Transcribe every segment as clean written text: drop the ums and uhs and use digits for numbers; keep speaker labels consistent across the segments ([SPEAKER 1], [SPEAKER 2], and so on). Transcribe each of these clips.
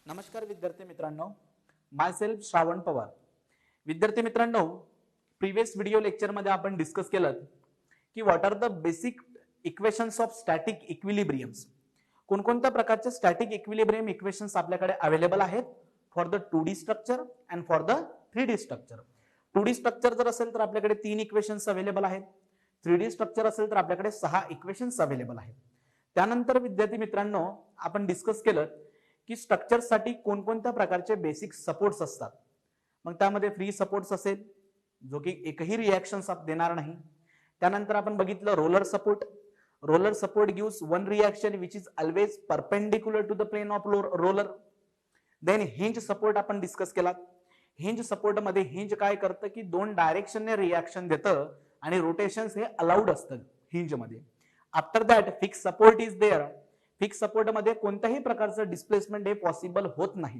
[SPEAKER 1] नमस्कार विद्यार्थी मित्रांनो, माय सेल्फ श्रावण पवार. विद्यार्थी मित्रांनो, प्रीवियस व्हिडिओ लेक्चर मध्ये आपण डिस्कस केलं की what are the basic equations of static equilibriums. कोणकोणत्या प्रकारचे स्टॅटिक इक्विलिब्रियम इक्वेशन्स आपल्याकडे अवेलेबल आहेत for the 2D structure and for the 3D structure. 2D structure जर असेल तर आपल्याकडे 3 इक्वेशन्स अवेलेबल आहेत. 3D स्ट्रक्चर असेल तर आपल्याकडे 6 इक्वेशन्स अवेलेबल आहेत. त्यानंतर विद्यार्थी मित्रांनो, आपण डिस्कस केलं की स्ट्रक्चरसाठी कोणकोणत्या प्रकारचे बेसिक सपोर्ट्स असतात. मग त्यामध्ये फ्री सपोर्ट्स असेल जो की एकही रिएक्शन्स देणार नाही. त्यानंतर आपण बघितलं roller support. Roller support gives one reaction which is always perpendicular to the plane of roller. Then hinge support आपण डिस्कस केला. हिंज सपोर्ट मध्ये हिंज काय करतं की दोन डायरेक्शनने रिएक्शन देतं आणि रोटेशन्स हे अलाउड असतं हिंज मध्ये. After that fix support is there. Fix support मध्ये कोणत्याही प्रकारचं डिस्प्लेसमेंट हे पॉसिबल होत नाही.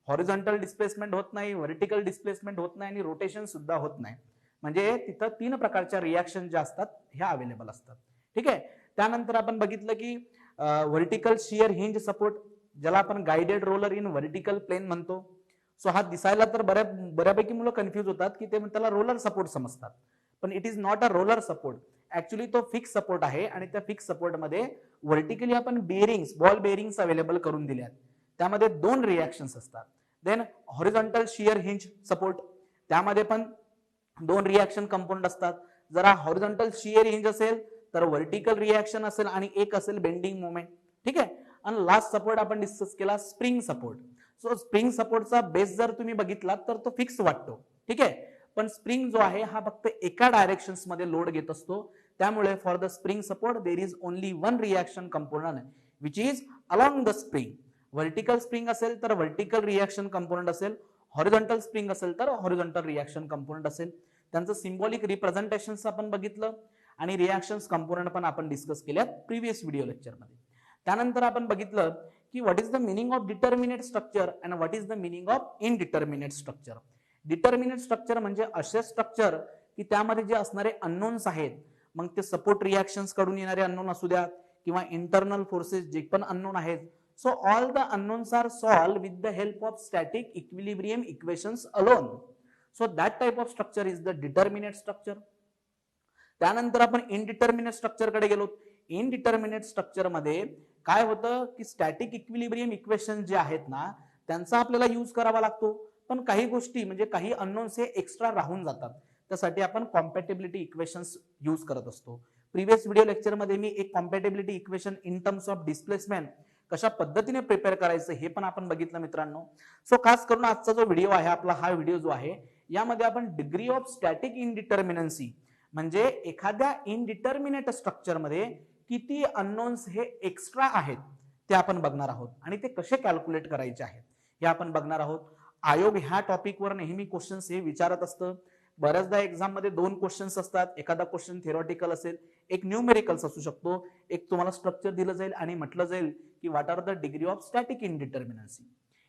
[SPEAKER 1] हॉरिझॉन्टल डिस्प्लेसमेंट होत नाही, व्हर्टिकल डिस्प्लेसमेंट होत नाही आणि रोटेशन सुद्धा होत नाही. म्हणजे तिथं 3 प्रकारच्या रिएक्शन ज्या असतात ह्या अवेलेबल असतात. ठीक आहे. त्यानंतर आपण बघितलं की व्हर्टिकल शियर हिंज सपोर्ट, ज्याला आपण guided roller in vertical plane म्हणतो. सो हा दिसायला तर बऱ्यापैकी मुलं कन्फ्यूज होतात की ते त्याला रोलर सपोर्ट समजतात, पण it is not a roller support. Actually तो फिक्स सपोर्ट आहे आणि त्या फिक्स सपोर्ट मध्ये व्हर्टिकली आपण बेरिंग्स, बॉल बेरिंग्स अवेलेबल करून दिले आहेत. त्यामध्ये 2 रिएक्शन्स असतात. Then horizontal shear hinge support, त्यामध्ये पण 2 रिएक्शन कंपाऊंड असतात. जर हा हॉरिझॉन्टल शियर हिंज असेल तर व्हर्टिकल रिएक्शन असेल आणि एक असेल बेंडिंग मोमेंट. ठीक आहे. आणि लास्ट सपोर्ट आपण डिस्कस केला स्प्रिंग सपोर्ट. सो स्प्रिंग सपोर्टचा बेस जर तुम्ही बघितला तर तो फिक्स वाटतो. ठीक आहे. पण स्प्रिंग जो आहे हा फक्त एका डायरेक्शन्स मध्ये लोड घेत असतो. त्यामुळे for the spring support there is only one reaction component which is along the spring. Vertical spring असेल तर व्हर्टिकल रिएक्शन कंपोनंट असेल, हॉरिझॉन्टल स्प्रिंग असेल तर हॉरिझॉन्टल रिएक्शन कंपोनंट असेल. त्यांचं सिम्बॉलिक रिप्रेझेंटेशन्स आपण बघितलं आणि रिएक्शन्स कंपोनंट पण आपण डिस्कस केल्यात प्रीवियस व्हिडिओ लेक्चर मध्ये. त्यानंतर आपण बघितलं की what is the meaning of determinate structure and what is the meaning of indeterminate structure. Determinate structure म्हणजे असे स्ट्रक्चर की त्यामध्ये जे असणारे अननोन्स आहेत, मग ते सपोर्ट रिएक्शन्स कडून येणारे अननोन असू द्यात किंवा इंटरनल फोर्सेस जे पण अननोन आहेत. So all the unknowns are solved with the help of static equilibrium equations alone. So that type of structure is the determinate structure. त्यानंतर आपण इनडिटर्मिनेट स्ट्रक्चर कडे गेलो. इनडिटर्मिनेट स्ट्रक्चर मध्ये काय होतं की स्टॅटिक इक्विलिब्रियम इक्वेशन जे आहेत ना त्यांचा आपल्याला यूज करावा लागतो, पण काही गोष्टी म्हणजे काही अननोन्स हे एक्स्ट्रा राहून जातात. त्यासाठी आपण कॉम्पॅटिबिलिटी इक्वेशन्स यूज करत असतो. प्रीवियस व्हिडिओ लेक्चर मध्ये मी एक compatibility equation in terms of displacement कशा पद्धतीने प्रिपेअर करायचं हे पण आपण बघितलं मित्रांनो. सो खास करून आजचा जो व्हिडिओ आहे आपला, हा व्हिडिओ जो आहे यामध्ये आपण डिग्री ऑफ स्टॅटिक इनडिटर्मिनन्सी म्हणजे एखाद्या इनडिटर्मिनेट स्ट्रक्चर मध्ये किती अननोन्स हे एक्स्ट्रा आहेत ते आपण बघणार आहोत आणि ते कसे कॅल्क्युलेट करायचे आहेत हे आपण बघणार आहोत. आयोग ह्या टॉपिकवर नेहमी क्वेश्चन्स हे विचारत असतं. बऱ्याचदा एक्झाम मध्ये 2 क्वेश्चन्स असतात. एखादा क्वेश्चन थिअरॉटिकल असेल, एक न्यूमेरिकल्स असू शकतो, एक तुम्हाला स्ट्रक्चर दिलं जाईल आणि म्हटलं जाईल की what are the degree of static indeterminacy.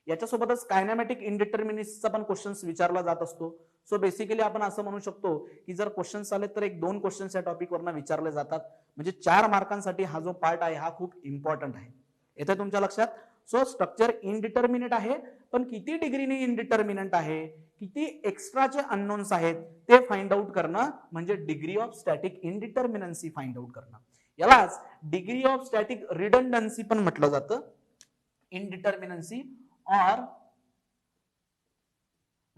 [SPEAKER 1] याच्यासोबतच कायनॅमॅटिक इनडिटर्मिनन्सीचा पण क्वेश्चन्स विचारला जात असतो. सो बेसिकली आपण असं म्हणू शकतो की जर क्वेश्चन्स आले तर 1-2 क्वेश्चन्स या टॉपिकवरनं विचारले जातात. म्हणजे 4 मार्कांसाठी हा जो पार्ट आहे हा खूप इम्पॉर्टंट आहे. येथे तुमच्या लक्षात. सो स्ट्रक्चर इनडिटर्मिनेट आहे, पण किती डिग्रीने इनडिटर्मिनंट आहे, किती एक्स्ट्राचे अननोन्स आहेत ते फाइंड आउट करणं म्हणजे degree of static indeterminacy find out करणं. यालाच डिग्री ऑफ स्टॅटिक रिडंडन्सी पण म्हटलं जातं. Indeterminacy or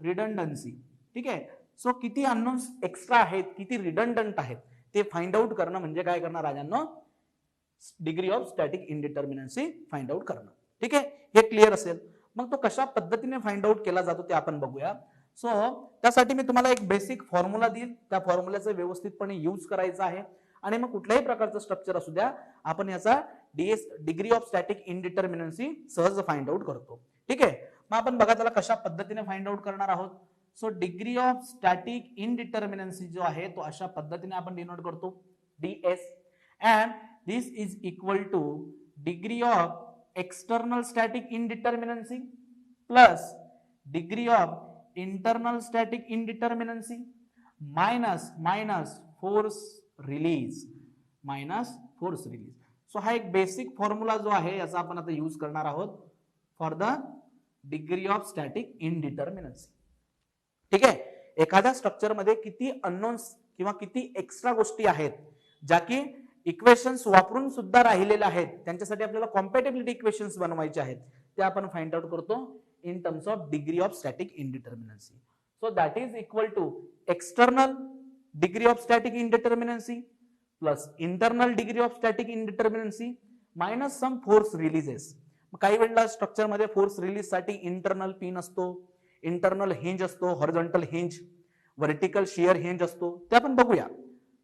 [SPEAKER 1] redundancy. ठीक आहे. सो किती अननोन्स एक्स्ट्रा आहेत, किती रिडंडंट आहेत ते फाइंड आउट करणं म्हणजे काय करणं राजांनो, degree of static indeterminacy find out करणं. ठीक आहे. हे क्लिअर असेल. मग तो कशा पद्धतीने फाइंड आउट केला जातो ते आपण बघूया. सो त्यासाठी मी तुम्हाला एक बेसिक फॉर्म्युला देईल. त्या फॉर्म्युल्याचा व्यवस्थितपणे यूज करायचा आहे आणि मग कुठल्याही प्रकारचं स्ट्रक्चर असू द्या आपण याचा डिग्री ऑफ स्टॅटिक इनडिटर्मिनन्सी सहज फाइंड आउट करतो. ठीक आहे. मग आपण बघा त्याला कशा पद्धतीने फाइंड आउट करणार आहोत. So degree of static indeterminacy जो आहे तो अशा पद्धतीने आपण डिनोट करतो, ds, and this is equal to degree of external static indeterminacy plus degree of internal static indeterminacy minus force release. So हा एक बेसिक फॉर्म्युला जो आहे याचा आपण आता यूज करणार आहोत for the degree of static indeterminacy. ठीक आहे, एखाद्या स्ट्रक्चर मध्ये किती अननोन्स किंवा किती एक्स्ट्रा गोष्टी आहेत ज्या की इक्वेशन्स वापरून सुद्धा राहिलेल्या आहेत, त्यांच्यासाठी आपल्याला कॉम्पॅटिबिलिटी इक्वेशन्स बनवायचे आहेत, ते आपण फाइंड आउट करतो in terms of degree of static indeterminacy. So that is equal to external degree of static indeterminacy plus internal degree of static indeterminacy minus some force releases. काही वेळेला स्ट्रक्चर मध्ये force release साठी internal pin असतो, internal hinge असतो, horizontal hinge, vertical shear hinge असतो, ते आपण बघूया.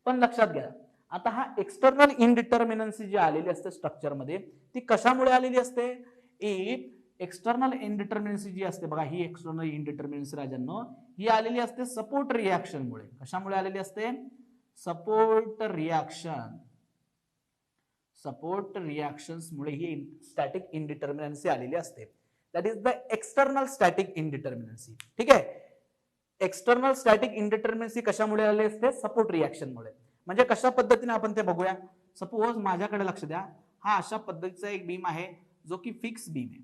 [SPEAKER 1] पण लक्षात घ्या, आता हा एक्सटर्नल इनडिटर्मिनन्सी जी आलेली असते स्ट्रक्चर मध्ये ती कशामुळे आलेली असते? एक्सटर्नल इनडिटर्मिनन्सी जी असते बघा, ही एक्सटर्नल इनडिटर्मिनन्सी राजांनो ही आलेली असते सपोर्ट रिएक्शन मुळे. कशामुळे आलेली असते? Support reaction. सपोर्ट रिएक्शन्स मुळे ही स्टॅटिक इनडिटर्मिनन्सी आलेली असते. That is the external static indeterminacy. ठीक आहे, एक्सटर्नल स्टॅटिक इनडिटर्मिनन्सी कशामुळे आलेली असते? सपोर्ट रिएक्शन मुळे. म्हणजे कशा पद्धतीने आपण ते बघूया. सपोज माझ्याकडे लक्ष द्या, हा अशा पद्धतीचा एक बीम आहे जो की फिक्स बीम आहे.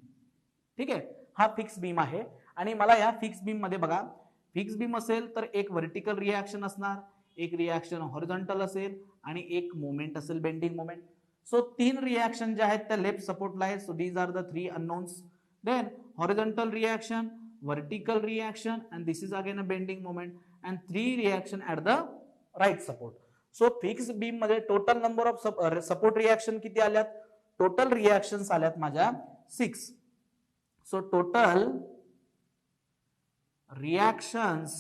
[SPEAKER 1] ठीक आहे, हा फिक्स बीम आहे आणि मला या फिक्स बीम मध्ये बघा, फिक्स बीम असेल तर एक व्हर्टिकल रिएक्शन असणार, एक रिएक्शन हॉरिझॉन्टल असेल आणि एक मोमेंट असेल, बेंडिंग मोमेंट. सो तीन रिएक्शन जे आहेत त्या लेफ्ट सपोर्टला आहेत. So these are the three unknowns. Then horizontal reaction, vertical reaction, and this is again a bending moment, and three reaction at the right support. So fixed beam मध्ये total number of support reaction किती आल्यात? Total reactions आल्यात माझ्या 6. So total reactions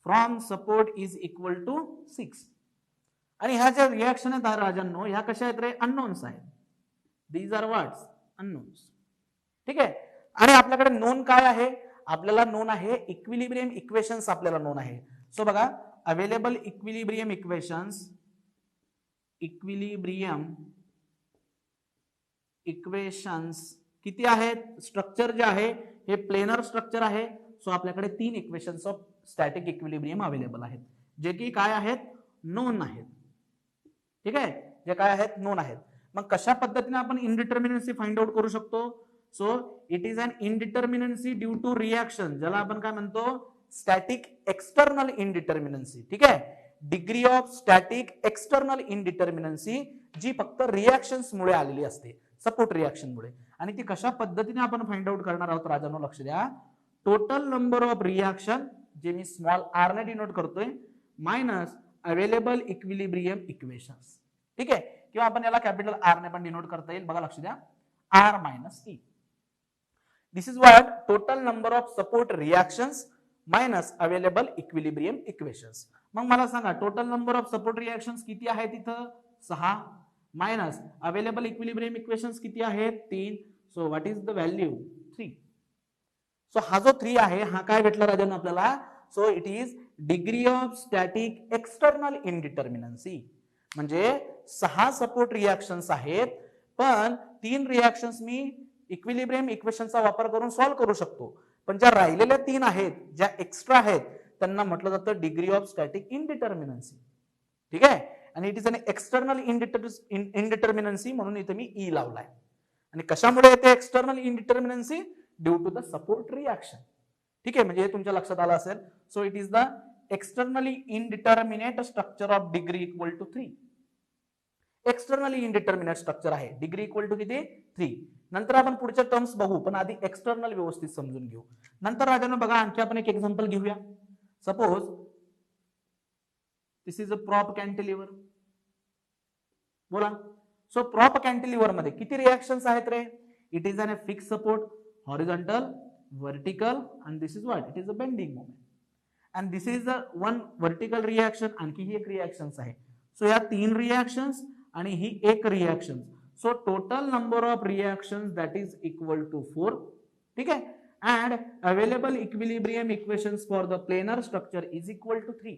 [SPEAKER 1] from support is equal to 6. आणि ह्या ज्या reaction आहेत राजांनो, ह्या कशा आहेत रे? अननोन्स आहेत. These are what's? अननोन्स. ठीक आहे, आणि आपल्याकडे नोन काय आहे? आपल्याला नोन आहे इक्विलिब्रियम इक्वेशन्स आपल्याला नोन आहे. सो बघा, available equilibrium equations, equilibrium equations किती आहेत? स्ट्रक्चर जे आहे हे प्लेनर स्ट्रक्चर आहे. सो आपल्याकडे तीन equations of static equilibrium available आहेत, जे की काय आहेत? नोन आहेत. ठीक आहे, जे काय आहेत? नोन आहेत. मग कशा पद्धतीने आपण इनडिटर्मिनन्सी फाइंड आउट करू शकतो? So it is an indeterminacy due to reaction, ज्याला आपण काय म्हणतो? Static external indeterminacy. ठीक आहे, degree of static external indeterminacy जी फक्त रिएक्शन्स मुळे आलेली असते, सपोर्ट रिएक्शन मुळे. आणि ती कशा पद्धतीने आपण फाइंड आउट करणार आहोत राजांनो? लक्ष द्या. टोटल नंबर ऑफ रिएक्शन, जे मी स्मॉल आर ने डिनोट करतोय, मायनस अवेलेबल इक्विलिब्रियम इक्वेशन्स. ठीक आहे, किंवा आपण याला कॅपिटल आर ने पण डिनोट करता येईल. बघा लक्ष द्या, R minus E. This is what total number of support reactions minus available equilibrium equations. मग मला सांगा, total number of support reactions किती आहेत? इथं 6 मायनस अवेलेबल इक्विलिब्रियम इक्वेशन्स किती आहेत? 3. So what is the value? 3. So हा जो 3 आहे हा काय भेटला राजांना आपल्याला? So it is degree of static external indeterminacy. म्हणजे 6 सपोर्ट रिएक्शन्स आहेत, पण 3 रिएक्शन्स मी इक्विलिब्रियम इक्वेशनचा वापर करून सॉल्व्ह करू शकतो. पण ज्या राहिलेल्या 3 आहेत, ज्या एक्स्ट्रा आहेत, त्यांना म्हटलं जातं डिग्री ऑफ स्टॅटिक इनडिटर्मिनन्सी. ठीक आहे, आणि it is an external indeterminacy, म्हणून इथे मी ई लावलाय. आणि कशामुळे येते external indeterminacy? Due to the support reaction. ठीक आहे, म्हणजे हे तुमच्या लक्षात आलं असेल. So it is the externally indeterminate structure of degree equal to 3. Externally indeterminate structure आहे, डिग्री इक्वल टू किती? 3. नंतर आपण पुढच्या टर्म्स बघू, पण आधी एक्सटर्नल व्यवस्थित समजून घेऊ. नंतर राजांनो बघा, आणखी आपण एक एक्झाम्पल घेऊया. Suppose this is a prop cantilever. बोला. सो प्रॉप कॅन्टिलिव्हर मध्ये किती रिएक्शन्स आहेत रे? It is an fix support, horizontal, vertical, and this is what? It is a bending moment. And this is the one vertical reaction, आणखी ही एक reactions आहे. So या 3 reactions आणि ही एक reaction. So total number of reactions that is equal to 4. ठीक आहे, and available equilibrium equations for the planar structure is equal to 3.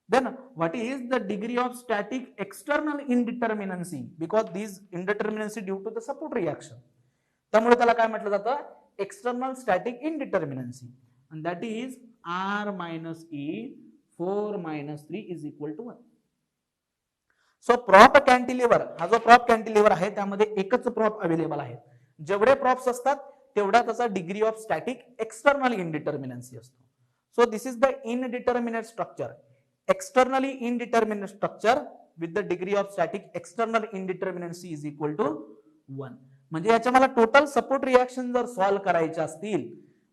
[SPEAKER 1] Then what is the degree of static external indeterminacy? Because these indeterminacy due to the support reaction. त्यामुळे त्याला काय म्हटलं जातं? External static indeterminacy, and that is r minus e 4 minus 3 is equal to 1. So prop cantilever, हा जो prop cantilever आहे त्यामध्ये एकच प्रॉप अवेलेबल आहे. जेवढे प्रॉप्स असतात तेवढा त्याचा degree of static external indeterminacy असतो. So this is the indeterminate structure, externally indeterminate structure with the degree of static external indeterminacy is equal to 1. म्हणजे याच्या मला टोटल सपोर्ट रिएक्शन जर सॉल्व्ह करायचे असतील,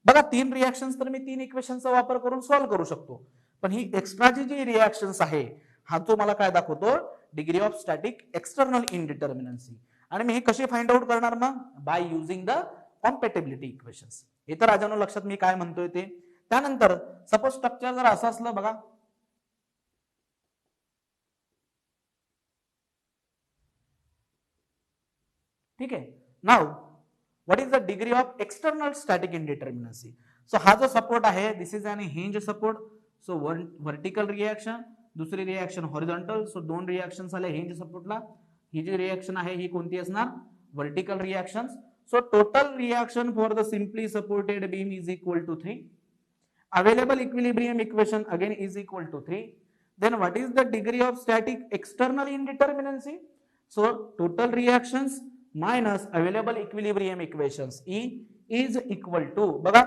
[SPEAKER 1] बघा 3 रिएक्शन्स तर मी 3 इक्वेशनचा वापर करून सॉल्व्ह करू शकतो, पण ही एक्स्ट्राची जी रिएक्शन्स आहे हा तो मला काय दाखवतो, degree of static external indeterminacy. आणि मी हे कशी फाइंड आउट करणार मग, बाय युझिंग द कॉम्पॅटिबिलिटी इक्वेशन्स. हे तर राजानो लक्षात मी काय म्हणतोय ते. त्यानंतर सपोज स्ट्रक्चर जर असं असलं बघा, ठीक आहे. Now what is the degree of external static indeterminacy. So हा जो सपोर्ट आहे this is an hinge support. So vertical reaction, दुसरी रिएक्शन हॉरिझॉन्टल. सो 2 रिएक्शन्स आले हिंज सपोर्टला. ही जी रिएक्शन आहे ही कोणती असणार, vertical reaction. So total reaction for the simply supported beam is equal to 3. Available equilibrium equation again is equal to 3. Then what is the degree of static external indeterminacy? So total reactions minus available equilibrium equations E is equal to बघा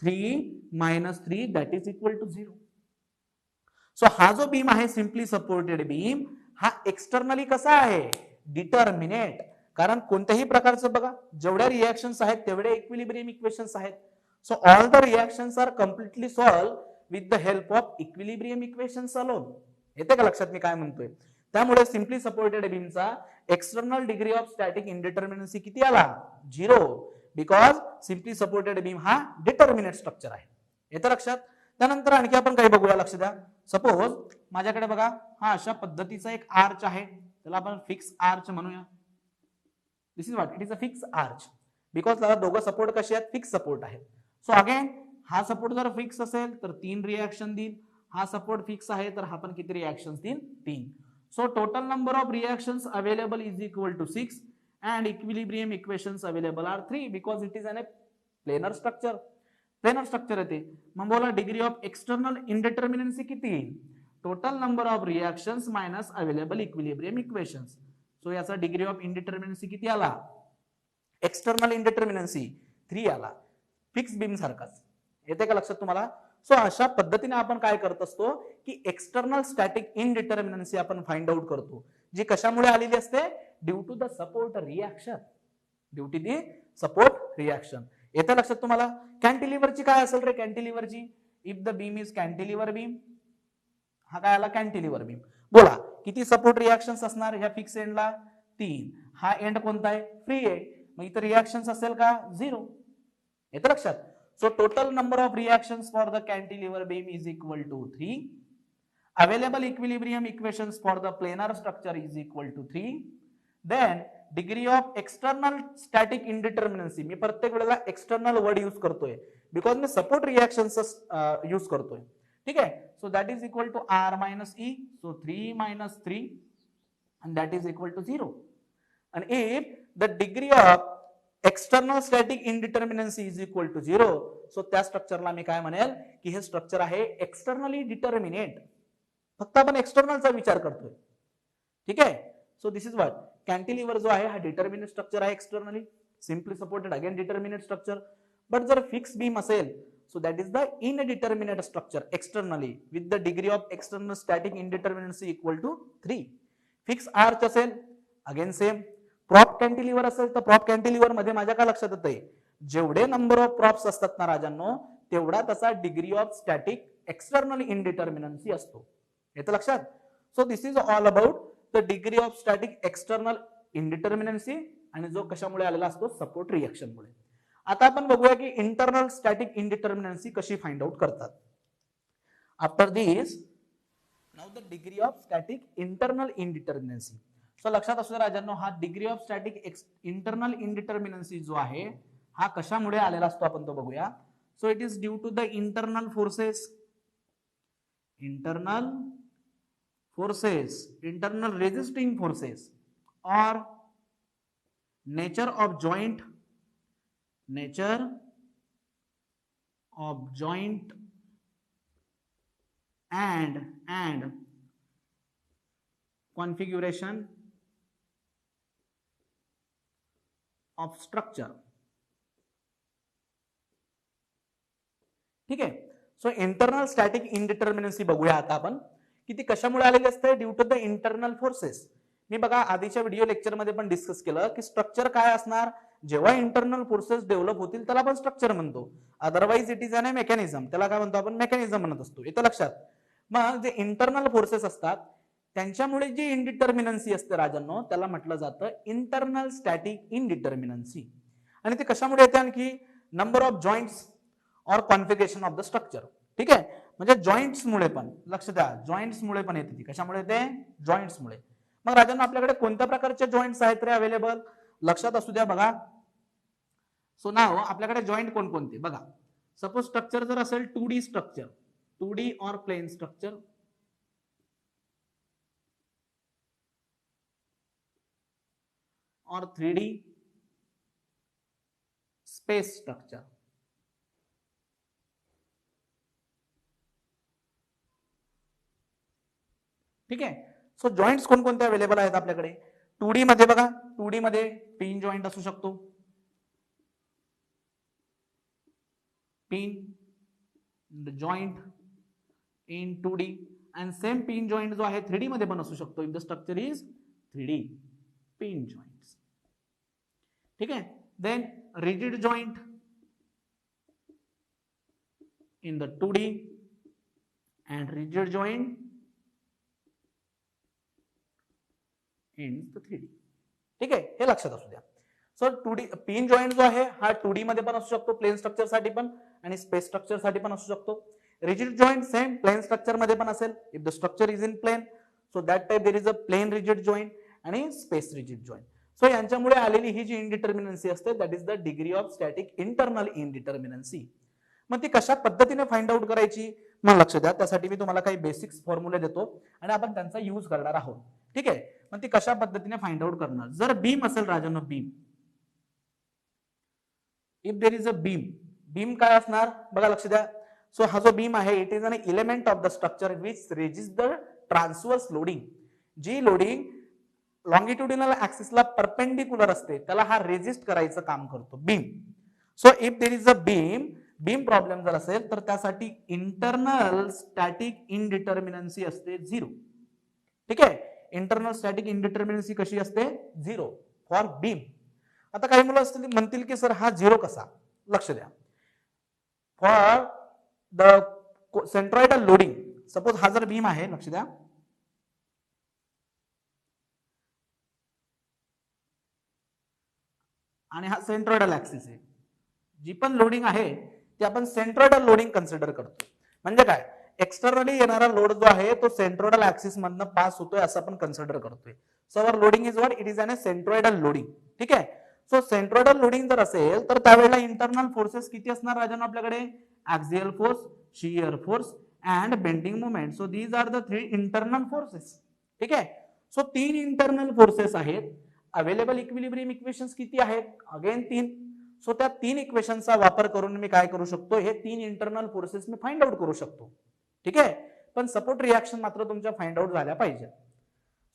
[SPEAKER 1] 3 minus 3 that is equal to 0. So हा जो beam आहे simply supported beam हा externally कसा आहे, determinate. कारण कोणत्याही प्रकारचं बघा जेवढ्या रिएक्शन्स आहेत तेवढे इक्विलिब्रियम इक्वेशन्स आहेत. So all the reactions are completely solved with the help of equilibrium equations alone. येते का लक्षात मी काय म्हणतोय. त्यामुळे सिम्पली सपोर्टेड बीमचा external degree of static indeterminacy किती आला, 0. बिकॉज सिम्पली सपोर्टेड बीम हा डिटर्मिनेट स्ट्रक्चर आहे. येते लक्षात. त्यानंतर आणखी आपण काही बघूया, लक्ष द्या. सपोज माझ्याकडे बघा हा अशा पद्धतीचा एक आर्च आहे, त्याला आपण फिक्स आर्च म्हणूया. This is what it is a fix arch, because त्याला दोघं सपोर्ट कसे आहेत, फिक्स सपोर्ट आहेत. सो अगेन हा सपोर्ट जर फिक्स असेल तर 3 रिएक्शन देईल, हा सपोर्ट फिक्स आहे तर हा पण किती रिएक्शन्स देईल, 3. So total number of reactions available is equal to 6 and equilibrium equations available are 3 because it is an planar structure. Planar structure येते. मग बोला डिग्री ऑफ एक्सटर्नल इनडिटर्मिनन्सी किती येईल, total number of reactions minus available equilibrium equations. So याचा degree of इनडिटर्मिनन्सी किती आला, external इनडिटर्मिनन्सी 3 आला. Fix beam सारखाच. येते का लक्षात तुम्हाला. सो अशा पद्धतीने आपण काय करत असतो की एक्सटर्नल स्टॅटिक इनडिटर्मिनन्सी आपण फाइंड आउट करतो, जी कशामुळे आलेली असते, due to the support reaction. Due to the support reaction. येते लक्षात तुम्हाला. कॅन्टिलिव्हरची काय असेल रे, कॅन्टिलिव्हरची if the beam is cantilever beam, हा काय आला कॅन्टिलिव्हर बीम. बोला किती सपोर्ट रिएक्शन्स असणार ह्या फिक्स एंडला, 3. हा एंड कोणता आहे, फ्री आहे. मग इथं रिएक्शन्स असेल का, 0. येते लक्षात. So total number of reactions for the cantilever beam is equal to 3. Available equilibrium equations for the planar structure is equal to 3. Then degree of external static indeterminacy, मी प्रत्येक वेळेला एक्सटर्नल वर्ड यूज करतोय because मी support reactions use करतोय. ठीक आहे. So that is equal to R minus E. So 3 minus 3 and that is equal to 0. And if the degree of external static indeterminacy is equal to 0, so त्या स्ट्रक्चरला मी काय म्हणेल की हे structure आहे externally determinate. फक्त आपण एक्सटर्नलचा विचार करतोय. ठीक आहे. So this is what cantilever जो आहे हा डिटर्मिनेट स्ट्रक्चर आहे externally, simply supported again determinate structure. But जर फिक्स बीम असेल so that is the indeterminate structure externally with the degree of external static indeterminacy equal to 3. Fix arch असेल again same. Prop cantilever असेल तर prop cantilever मध्ये माझ्या काय लक्षात येतंय, जेवढे नंबर ऑफ प्रॉप्स असतात ना राजांनो, तेवढा त्याचा degree of static external indeterminacy असतो. येतं लक्षात. So this is all about the degree of static external indeterminacy, आणि जो कशामुळे आलेला असतो, सपोर्ट रिएक्शनमुळे. आता आपण बघूया की इंटरनल स्टॅटिक इनडिटर्मिनन्सी कशी फाइंड आउट करतात. After this now the degree of static internal indeterminacy. So लक्षात असू राजांनो, हा degree of static internal indeterminacy जो आहे हा कशामुळे आलेला असतो आपण तो बघूया. So it is due to the internal forces, internal resisting forces और nature of joint and configuration of structure. ठीक आहे. सो इंटरनल स्टॅटिक इनडिटर्मिनन्सी बघूया आता आपण की ती कशामुळे आलेली असते, due to the internal forces. मी बघा आधीच्या व्हिडिओ लेक्चरमध्ये पण डिस्कस केलं की स्ट्रक्चर काय असणार, जेव्हा इंटरनल फोर्सेस डेव्हलप होतील त्याला आपण स्ट्रक्चर म्हणतो, otherwise it is an mechanism, त्याला काय म्हणतो आपण, मेकॅनिझम म्हणत असतो. येतं लक्षात. मग जे इंटरनल फोर्सेस असतात त्यांच्यामुळे जी इनडिटर्मिनन्सी असते राजांनो, त्याला म्हटलं जातं इंटरनल स्टॅटिक इनडिटर्मिनन्सी. आणि ते कशामुळे येते, आणखी नंबर ऑफ जॉईंट्स और कॉन्फिगरेशन ऑफ द स्ट्रक्चर. ठीक आहे, म्हणजे जॉईंट्स मुळे पण, लक्ष द्या, जॉईंट्स मुळे पण येते ती. कशामुळे येते, जॉईंट्स मुळे. मग राजांना आपल्याकडे कोणत्या प्रकारचे जॉईंट्स आहेत रे अवेलेबल, लक्षात असू द्या बघा. सो नाव आपल्याकडे जॉईंट कोणकोणते बघा. सपोज स्ट्रक्चर जर असेल 2D स्ट्रक्चर, 2D और प्लेन स्ट्रक्चर, और 3D स्पेस स्ट्रक्चर. ठीक आहे. सो जॉईंट्स कोणकोणते अवेलेबल आहेत आपल्याकडे. 2D मध्ये बघा, 2D मध्ये पिन जॉईंट असू शकतो, pin joint in 2D, and same pin joint जो आहे 3D मध्ये पण असू शकतो, if the structure is 3D pin joints. ठीक आहे. Then rigid joint in the 2D and rigid joint in the 3D. ठीक आहे, हे लक्षात असू द्या. सो 2D पिन जॉईंट जो आहे हा 2D मध्ये पण असू शकतो, प्लेन स्ट्रक्चर साठी पण, आणि स्पेस स्ट्रक्चर साठी पण असू शकतो. Rigid joint same plane structure मध्ये पण असेल, if the structure is in plane, so that type there is a plane rigid joint आणि स्पेस रिजिड जॉईंट. सो यांच्यामुळे आलेली ही जी इनडिटर्मिनन्सी असते, that is the degree of static internal indeterminacy. मग ती कशा पद्धतीने फाइंड आउट करायची, मग लक्ष द्या. त्यासाठी मी तुम्हाला काही बेसिक्स फॉर्म्युले देतो आणि आपण त्यांचा यूज करणार आहोत. ठीक आहे. मग ती कशा पद्धतीने फाइंड आउट करणार. जर बीम असेल राजांनो, beam, if there is a beam, beam काय असणार बघा, लक्ष द्या. सो हा जो बीम आहे, it is an element of the structure which resists the transverse loading. जी लोडिंग लॉंगिट्युडिनल ऍक्सिसला परपेंडिक्युलर असते त्याला हा रेजिस्ट करायचं काम करतो beam. So if there is a beam, beam problem जर असेल तर त्यासाठी इंटरनल स्टॅटिक इनडिटर्मिनन्सी असते 0. ठीक आहे. इंटरनल स्टॅटिक इनडिटर्मिनन्सी कशी असते, 0 फॉर बीम. आता काही मुलं असतील म्हणतील की सर हा 0 कसा, लक्ष द्या. For the centroidal loading, suppose हा जर बीम आहे, लक्ष द्या, आणि हा सेंट्रॉइडल ऍक्सिस आहे, जी पण लोडिंग आहे ती आपण सेंट्रॉइडल लोडिंग कन्सिडर करतो. म्हणजे काय, एक्सटर्नली येणारा लोड जो आहे तो सेंट्रॉइडल ऍक्सिस मधनं पास होतोय असं आपण कन्सिडर करतोय. So our loading is what, it is an centroidal loading. ठीक आहे. सो सेंट्रॉइडल लोडिंग जर असेल तर त्यावेळेला इंटरनल फोर्सेस किती असणार राजांनो आपल्याकडे, axial force, shear force and bending moment. So these are the 3 internal forces. ठीक आहे. सो 3 इंटरनल फोर्सेस आहेत. अवेलेबल इक्विलिब्रियम इक्वेशन्स किती आहेत, अगेन 3. सो त्या 3 इक्वेशनचा वापर करून मी काय करू शकतो, हे 3 internal forces me find out करू शकतो. ठीक आहे. पण सपोर्ट रिएक्शन मात्र तुमच्या फाइंड आउट झाल्या पाहिजे.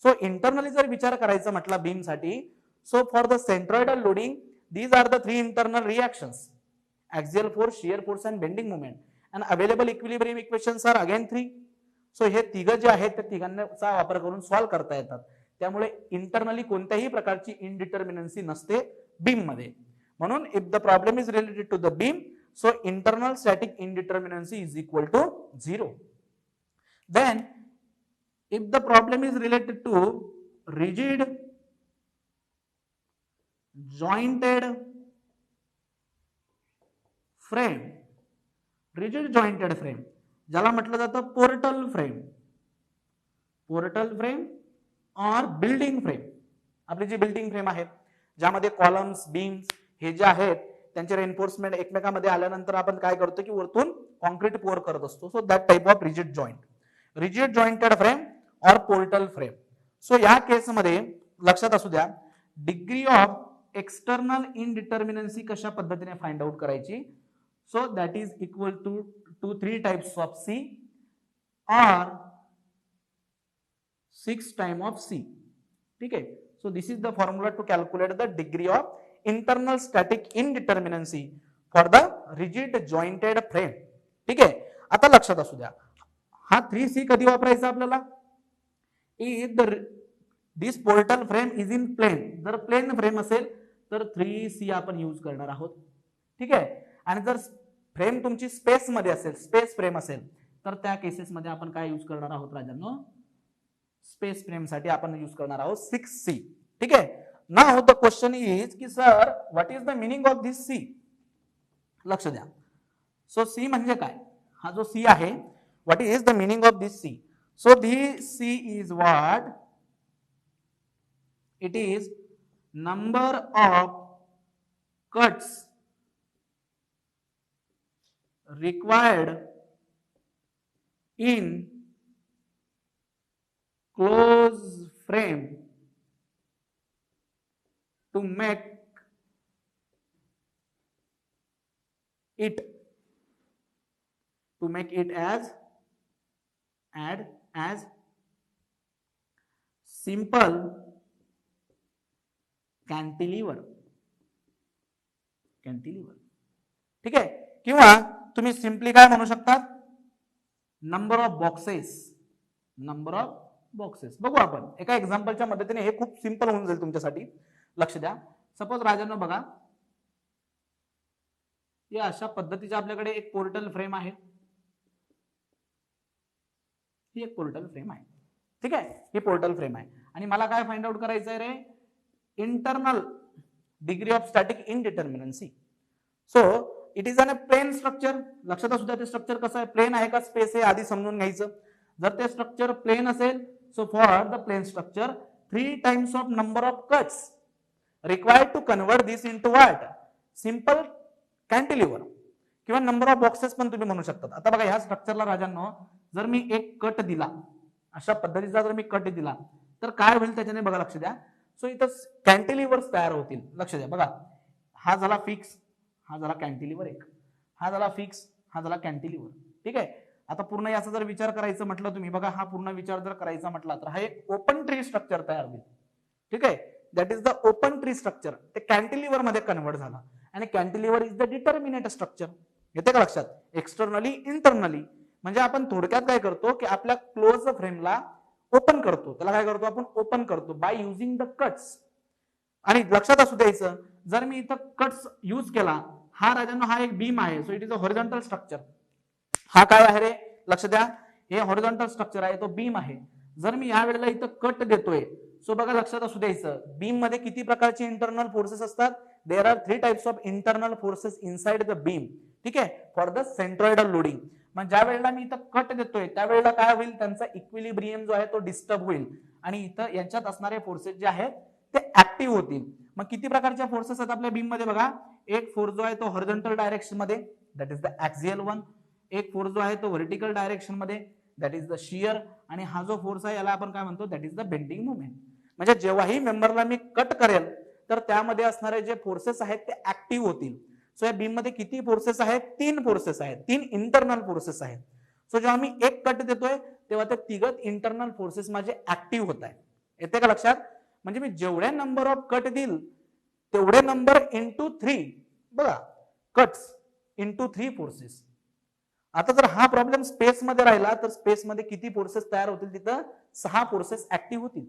[SPEAKER 1] सो इंटरनली जर विचार करायचा म्हटला बीम साठी, so for the centroidal loading these are the 3 internal reactions, axial force, shear force and bending moment. And available equilibrium equations are again 3. So हे तिघ जे आहेत त्या तिघांचा वापर करून सॉल्व्ह करता येतात. त्यामुळे इंटरनली कोणत्याही प्रकारची इनडिटर्मिनन्सी नसते बीम मध्ये. म्हणून if the problem is related to the beam, so internal static indeterminacy is equal to 0. Then if the problem is related to rigid jointed frame, rigid jointed frame ज्याला म्हटलं जातं पोर्टल फ्रेम, पोर्टल फ्रेम और building frame. आपली जी building frame आहे ज्यामध्ये columns, beams हे जे आहेत त्यांचे रेनफोर्समेंट एकमेकांमध्ये आल्यानंतर आपण काय करतो की वरतून कॉन्क्रीट पोर करत असतो. So that type of rigid joint, rigid jointed frame और पोर्टल फ्रेम. सो या केसमध्ये लक्षात असू द्या, डिग्री ऑफ एक्सटर्नल इनडिटर्मिनन्सी कशा पद्धतीने फाइंड आउट करायची. So that is equal to 3 types of C और 6 टाइम ऑफ सी. ठीक आहे. So this is the formula to calculate the degree of internal static indeterminacy for the rigid jointed frame. ठीक आहे. आता लक्षात असू द्या, हा 3C कधी वापरायचा आपल्याला, if the this portal frame is in plane, जर प्लेन फ्रेम असेल तर 3C आपण यूज करणार आहोत. ठीक आहे. आणि जर फ्रेम तुमची स्पेस मध्ये असेल, स्पेस फ्रेम असेल, तर त्या केसेस मध्ये आपण काय यूज करणार आहोत राजांनो, स्पेस फ्रेम साठी आपण यूज करणार आहोत 6C. ठीक आहे. नाउ द क्वेश्चन इज की sir what is the meaning of this C. लक्ष द्या. सो C म्हणजे काय, हा जो C आहे, what is the meaning of this C. So this C is what, it is number of cuts required in close frame to make it as simple cantilever. ठीक आहे. किंवा तुम्ही सिंपली काय म्हणू शकतात, नंबर ऑफ बॉक्सेस. बघू आपण एका एक्झाम्पलच्या मदतीने, हे खूप सिंपल होऊन जाईल तुमच्यासाठी. लक्ष द्या. सपोज राजांनो बघा, या अशा पद्धतीच्या आपल्याकडे एक पोर्टल फ्रेम आहे, ही एक पोर्टल फ्रेम आहे. ठीक आहे. ही पोर्टल फ्रेम आहे आणि मला काय फाइंड आउट करायचं आहे रे, internal degree of static indeterminacy. So it is an a plane structure. लक्षात असू द्या ते स्ट्रक्चर कसं आहे, प्लेन आहे का स्पेस आहे, आधी समजून घ्यायचं. जर ते स्ट्रक्चर प्लेन असेल, so for the plane structure 3 times of number of cuts required to convert this into what, simple cantilever. किंवा नंबर ऑफ बॉक्सेस पण तुम्ही म्हणू शकता. आता बघा ह्या स्ट्रक्चरला राजांनो, जर मी एक कट दिला, अशा पद्धतीचा जर मी कट दिला, तर काय होईल त्याच्याने बघा, लक्ष द्या. सो इथं कॅन्टिलिव्हर्स तयार होतील. लक्ष द्या. बघा, हा झाला फिक्स, हा झाला कॅन्टिलिव्हर एक, हा झाला फिक्स, हा झाला कॅन्टिलिव्हर. ठीक आहे. आता पूर्ण याचा जर विचार करायचं म्हटलं तुम्ही, बघा हा पूर्ण विचार जर करायचा म्हटला तर हा एक ओपन ट्री स्ट्रक्चर तयार होईल. ठीक आहे. That is the open tree structure. ते कॅन्टिलिव्हर मध्ये कन्वर्ट झाला आणि cantilever is the determinate structure. येते का लक्षात, एक्सटर्नली इंटरनली. म्हणजे आपण थोडक्यात काय करतो की आपल्या क्लोज फ्रेमला ओपन करतो, त्याला काय करतो आपण, ओपन करतो बाय युझिंग द कट्स. आणि लक्षात असू द्यायचं, जर मी इथं कट्स यूज केला, हा राजांनो हा एक बीम आहे, so it is a horizontal structure. हा काय आहे रे, लक्ष द्या, हे हॉरिझॉन्टल स्ट्रक्चर आहे, तो बीम आहे. जर मी या वेळेला इथं कट देतोय, सो बघा लक्षात असू द्यायचं, बीम मध्ये किती प्रकारचे इंटरनल फोर्सेस असतात, there are 3 types of internal forces inside the beam. ठीक आहे. For the centroidal loading. मग ज्या वेळेला मी इथं कट देतोय त्यावेळेला काय होईल, त्यांचा इक्विलिब्रियम जो आहे तो डिस्टर्ब होईल आणि इथं यांच्यात असणारे फोर्सेस जे आहेत ते ऍक्टिव्ह होतील. मग किती प्रकारच्या फोर्सेस आहेत आपल्या बीम मध्ये बघा, एक फोर्स जो आहे तो हॉरिझॉन्टल डायरेक्शन मध्ये, that is the axial one. एक फोर्स जो आहे तो व्हर्टिकल डायरेक्शन मध्ये, दॅट इज द शियर. आणि हा जो फोर्स आहे याला आपण काय म्हणतो, that is the bending movement. म्हणजे जेव्हाही मेंबरला मी कट करेल तर त्यामध्ये असणारे जे फोर्सेस आहेत ते ऍक्टिव्ह होतील. सो या बीम मध्ये किती फोर्सेस आहेत, 3 फोर्सेस आहेत, 3 इंटरनल फोर्सेस आहेत. सो जेव्हा मी एक कट देतोय तेव्हा ते तिघत इंटरनल फोर्सेस माझे ऍक्टिव्ह होत आहेत. येते का लक्षात. म्हणजे मी जेवढे नंबर ऑफ कट देईल तेवढे नंबर इंटू 3, बघा, कट्स इंटू 3 फोर्सेस. आता जर हा प्रॉब्लेम स्पेस मध्ये राहिला तर स्पेस मध्ये किती फोर्सेस तयार होतील, तिथं 6 फोर्सेस ऍक्टिव्ह होतील.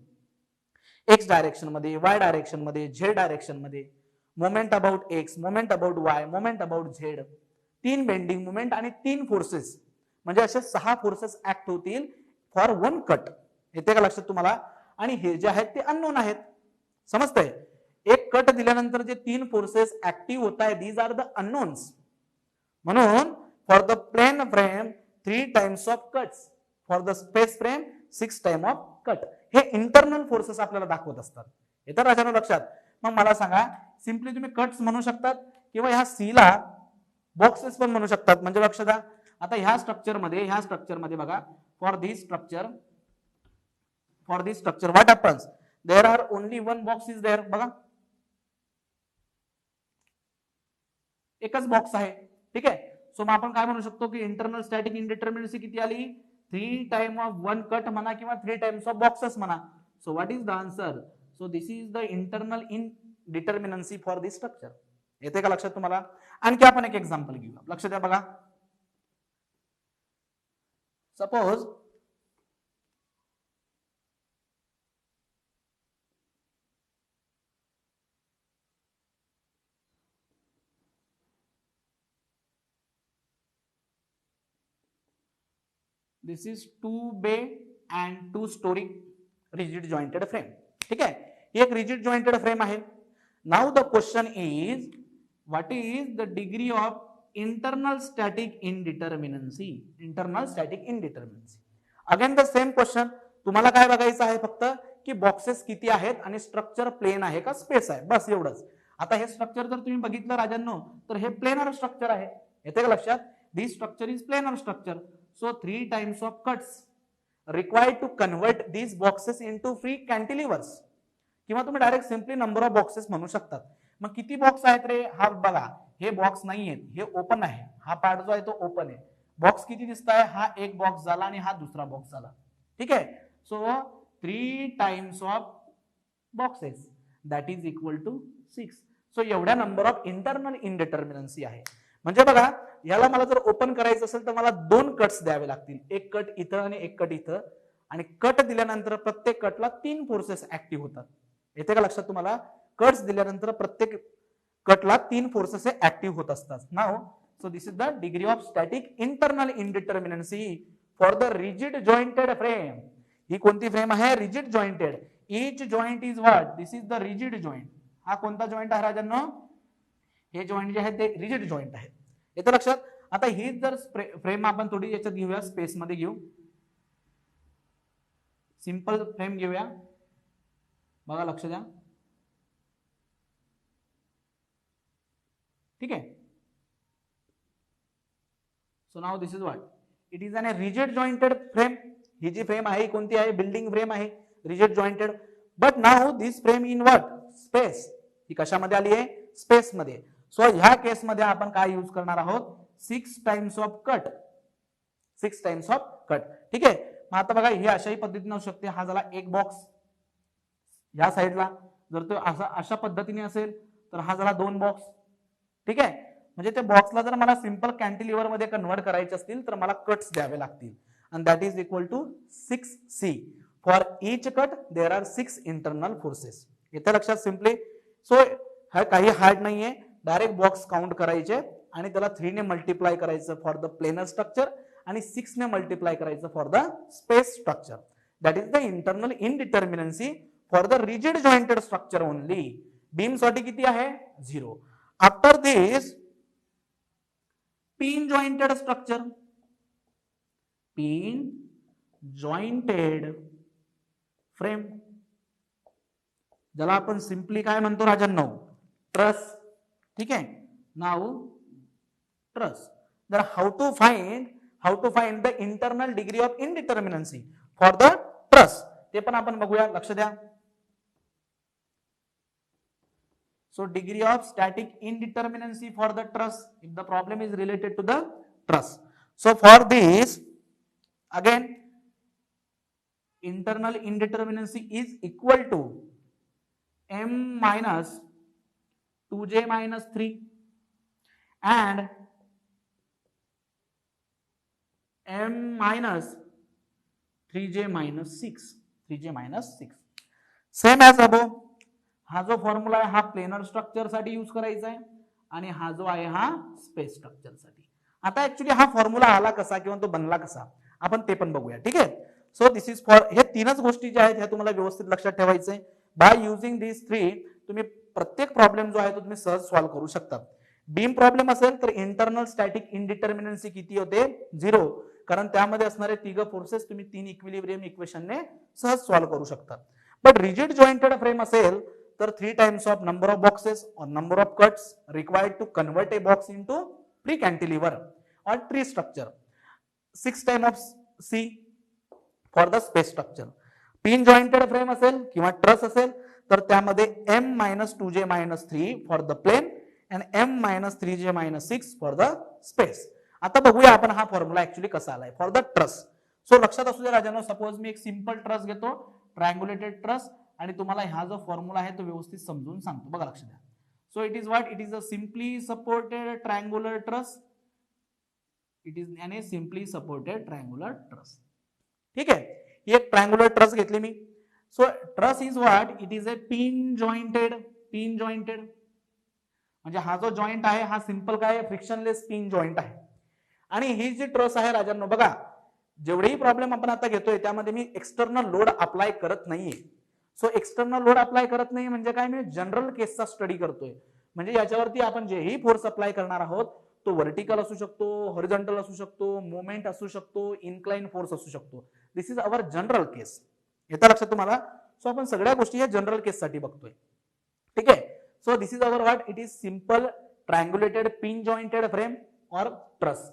[SPEAKER 1] एक्स डायरेक्शन मध्ये, वाय डायरेक्शन मध्ये, झेड डायरेक्शन मध्ये. Moment about x, moment about Y, moment about Z. 3 bending moment आणि 3 फोर्सेस, म्हणजे असे 6 फोर्सेस ऍक्ट होतील फॉर 1 कट. येते का लक्षात तुम्हाला. आणि हे जे आहेत ते अननोन आहेत. समजतंय. एक कट दिल्यानंतर जे 3 फोर्सेस ऍक्टिव्ह होत आहेत, दीज आर द अननोन्स. म्हणून for the plane frame 3 times of cuts, for the space frame 6 time of cut. हे इंटरनल फोर्सेस आपल्याला दाखवत असतात. येतं राजांनो लक्षात. मग मला सांगा, सिंपली तुम्ही कट्स म्हणू शकतात किंवा ह्या सी ला बॉक्सेस पण म्हणू शकतात. म्हणजे लक्ष द्या, आता ह्या स्ट्रक्चर मध्ये बघा, for this structure what happens, there are only 1 box is there. बघा, एकच बॉक्स आहे. ठीक आहे. सो मग आपण काय म्हणू शकतो की इंटरनल स्टॅटिक इनडिटर्मिनन्सी किती आली, 3 टाइम ऑफ 1 कट म्हणा किंवा 3 टाइम्स ऑफ बॉक्सेस म्हणा. So what is the answer. So this is the internal indeterminacy for this structure. येते का लक्षात तुम्हाला. आणखी आपण एक एक्झाम्पल घेऊ. लक्ष द्या बघा, suppose this is 2 bay and 2-story rigid jointed frame. ठीक आहे, ही एक रिजिड जॉइंटेड फ्रेम आहे. Now the question is what is the degree of internal static indeterminacy. Internal static indeterminacy. Again the same question. तुम्हाला काय बघायचं आहे फक्त की बॉक्सेस किती आहेत आणि स्ट्रक्चर प्लेन आहे का स्पेस आहे, बस एवढंच. आता हे स्ट्रक्चर जर तुम्ही बघितलं राजांनो तर हे प्लेनर स्ट्रक्चर आहे. येते का लक्षात? This structure is planar structure. So 3 times of cuts required to convert these boxes into free cantilevers. किंवा तुम्ही direct simply number of boxes म्हणू शकतात. मग किती बॉक्स आहेत रे? हा बघा, हे बॉक्स नाही आहेत, हे ओपन आहे. हा पार्ट जो आहे तो ओपन आहे. बॉक्स किती दिसत आहे? हा एक बॉक्स झाला आणि हा दुसरा बॉक्स झाला. ठीक आहे. So 3 times of boxes that is equal to 6. So एवढ्या नंबर ऑफ इंटरनल इनडिटर्मिनन्सी आहे. म्हणजे बघा, याला मला जर ओपन करायचं असेल तर मला 2 कट्स द्यावे लागतील. एक कट इथं आणि एक कट इथं. आणि कट दिल्यानंतर प्रत्येक कटला 3 फोर्सेस ऍक्टिव्ह होतात. येते का लक्षात तुम्हाला? कट्स दिल्यानंतर प्रत्येक कटला 3 फोर्सेस ऍक्टिव्ह होत असतात. Now so this is the degree of static internal indeterminacy for the rigid jointed frame. ही कोणती फ्रेम आहे? Rigid jointed. Each joint is what? This is the rigid joint. हा कोणता जॉइंट आहे राजांनो? हे जॉइंट जे आहे ते रिजिड जॉइंट आहे. येतं लक्षात? आता ही जर फ्रेम आपण थोडी याच्यात घेऊया, स्पेस मध्ये घेऊ. सिंपल फ्रेम घेऊया. बघा, लक्ष द्या. ठीक आहे. So now this is what? It is an rigid jointed frame. ही जी फ्रेम आहे कोणती आहे? बिल्डिंग फ्रेम आहे, rigid jointed. But now this frame in what? Space. ही कशामध्ये आली आहे? स्पेस मध्ये. सो ह्या केस मध्ये आपण काय यूज करणार आहोत? 6 times of cut. 6 times of cut. ठीक आहे. मग आता बघा, हे अशाही पद्धतीने असू शकते. हा झाला एक बॉक्स ह्या साईडला. जर तो अशा पद्धतीने असेल तर हा झाला 2 बॉक्स. ठीक आहे. म्हणजे त्या बॉक्सला जर मला सिंपल कॅन्टिलिव्हर मध्ये कन्व्हर्ट करायचे असतील तर मला कट्स द्यावे लागतील. and that is equal to 6c. For each cut there are 6 internal forces. येते लक्षात सिंपली. सो हा काही हार्ड नाहीये. डायरेक्ट बॉक्स काउंट करायचे आणि त्याला 3 ने मल्टिप्लाय करायचं फॉर द प्लेनर स्ट्रक्चर आणि 6 ने मल्टिप्लाय करायचं for the space structure. That is the internal indeterminacy for the rigid jointed structure only. Beam साठी किती आहे? 0. After this pin jointed structure. Pin jointed frame, ज्याला आपण सिंपली काय म्हणतो राजांनो? ट्रस. ठीक आहे. Now truss. तर how to find the internal degree of indeterminacy for the truss, ते पण आपण बघूया. लक्ष द्या. So degree of static indeterminacy for the truss if the problem is related to the truss. So for this again internal indeterminacy is equal to m minus 2j minus 3 and m minus 3j minus 6. 3j minus 6 same age अबो. हा जो formula आहे हा planar structure साठी use करायचा आहे आणि हा जो आहे हा स्पेस स्ट्रक्चर साठी. आता ऍक्च्युली हा फॉर्म्युला आला कसा किंवा तो बनला कसा आपण ते पण बघूया. ठीक आहे. सो दिस इज फॉर, हे 3च गोष्टी ज्या आहेत ह्या तुम्हाला व्यवस्थित लक्षात ठेवायचं आहे. बाय युझिंग दिस 3 तुम्ही प्रत्येक प्रॉब्लेम जो आहे तो तुम्ही सहज सॉल्व्ह करू शकता. बीम प्रॉब्लेम असेल तर इंटरनल स्टॅटिक इनडिटर्मिनन्सी किती होते? 0. कारण त्यामध्ये असणारे 3 फोर्सेस तुम्ही 3 इक्विलिब्रियम इक्वेशनने सहज सॉल्व्ह करू शकता. बट रिजिड जॉइंटेड फ्रेम असेल तर 3 times of number of boxes और number of cuts required to convert a box into free cantilever और tree structure. 6 time of C for the space structure. Pin jointed frame असेल किंवा truss असेल तर त्यामध्ये m minus 2j minus 3 for the plane and m minus 3j minus 6 for the space. आता बघूया आपण हा फॉर्म्युला ऍक्च्युली कसा आलाय फॉर द ट्रस. सो लक्षात असू द्या राजांनो, सपोज मी एक सिंपल ट्रस घेतो, ट्रायंगुलेटेड ट्रस, आणि तुम्हाला हा जो फॉर्म्युला आहे तो व्यवस्थित समजून सांगतो. बघा लक्ष द्या. So it is what? It is a simply supported triangular truss it is an simply supported triangular truss. ठीक आहे, ही एक ट्रायंगुलर ट्रस घेतली मी. So truss is what, it is a pin jointed. म्हणजे हा जो जॉईंट आहे हा सिंपल काय, फ्रिक्शनलेस पिन जॉईंट आहे. आणि ही जी ट्रस आहे राजांनो, बघा जेवढेही प्रॉब्लेम आपण आता घेतोय त्यामध्ये मी एक्सटर्नल लोड अप्लाय करत नाहीये. सो एक्सटर्नल लोड अप्लाय करत नाही म्हणजे काय, मी जनरल केसचा स्टडी करतोय. म्हणजे याच्यावरती आपण जेही फोर्स अप्लाय करणार आहोत तो व्हर्टिकल असू शकतो, हॉरिझॉन्टल असू शकतो, मोमेंट असू शकतो, इन्क्लाइन फोर्स असू शकतो. दिस इज अवर जनरल केस. येतं लक्षात तुम्हाला. सो आपण सगळ्या गोष्टी या जनरल केससाठी बघतोय. ठीक आहे. So this is our what, it is simple triangulated pin jointed frame or truss.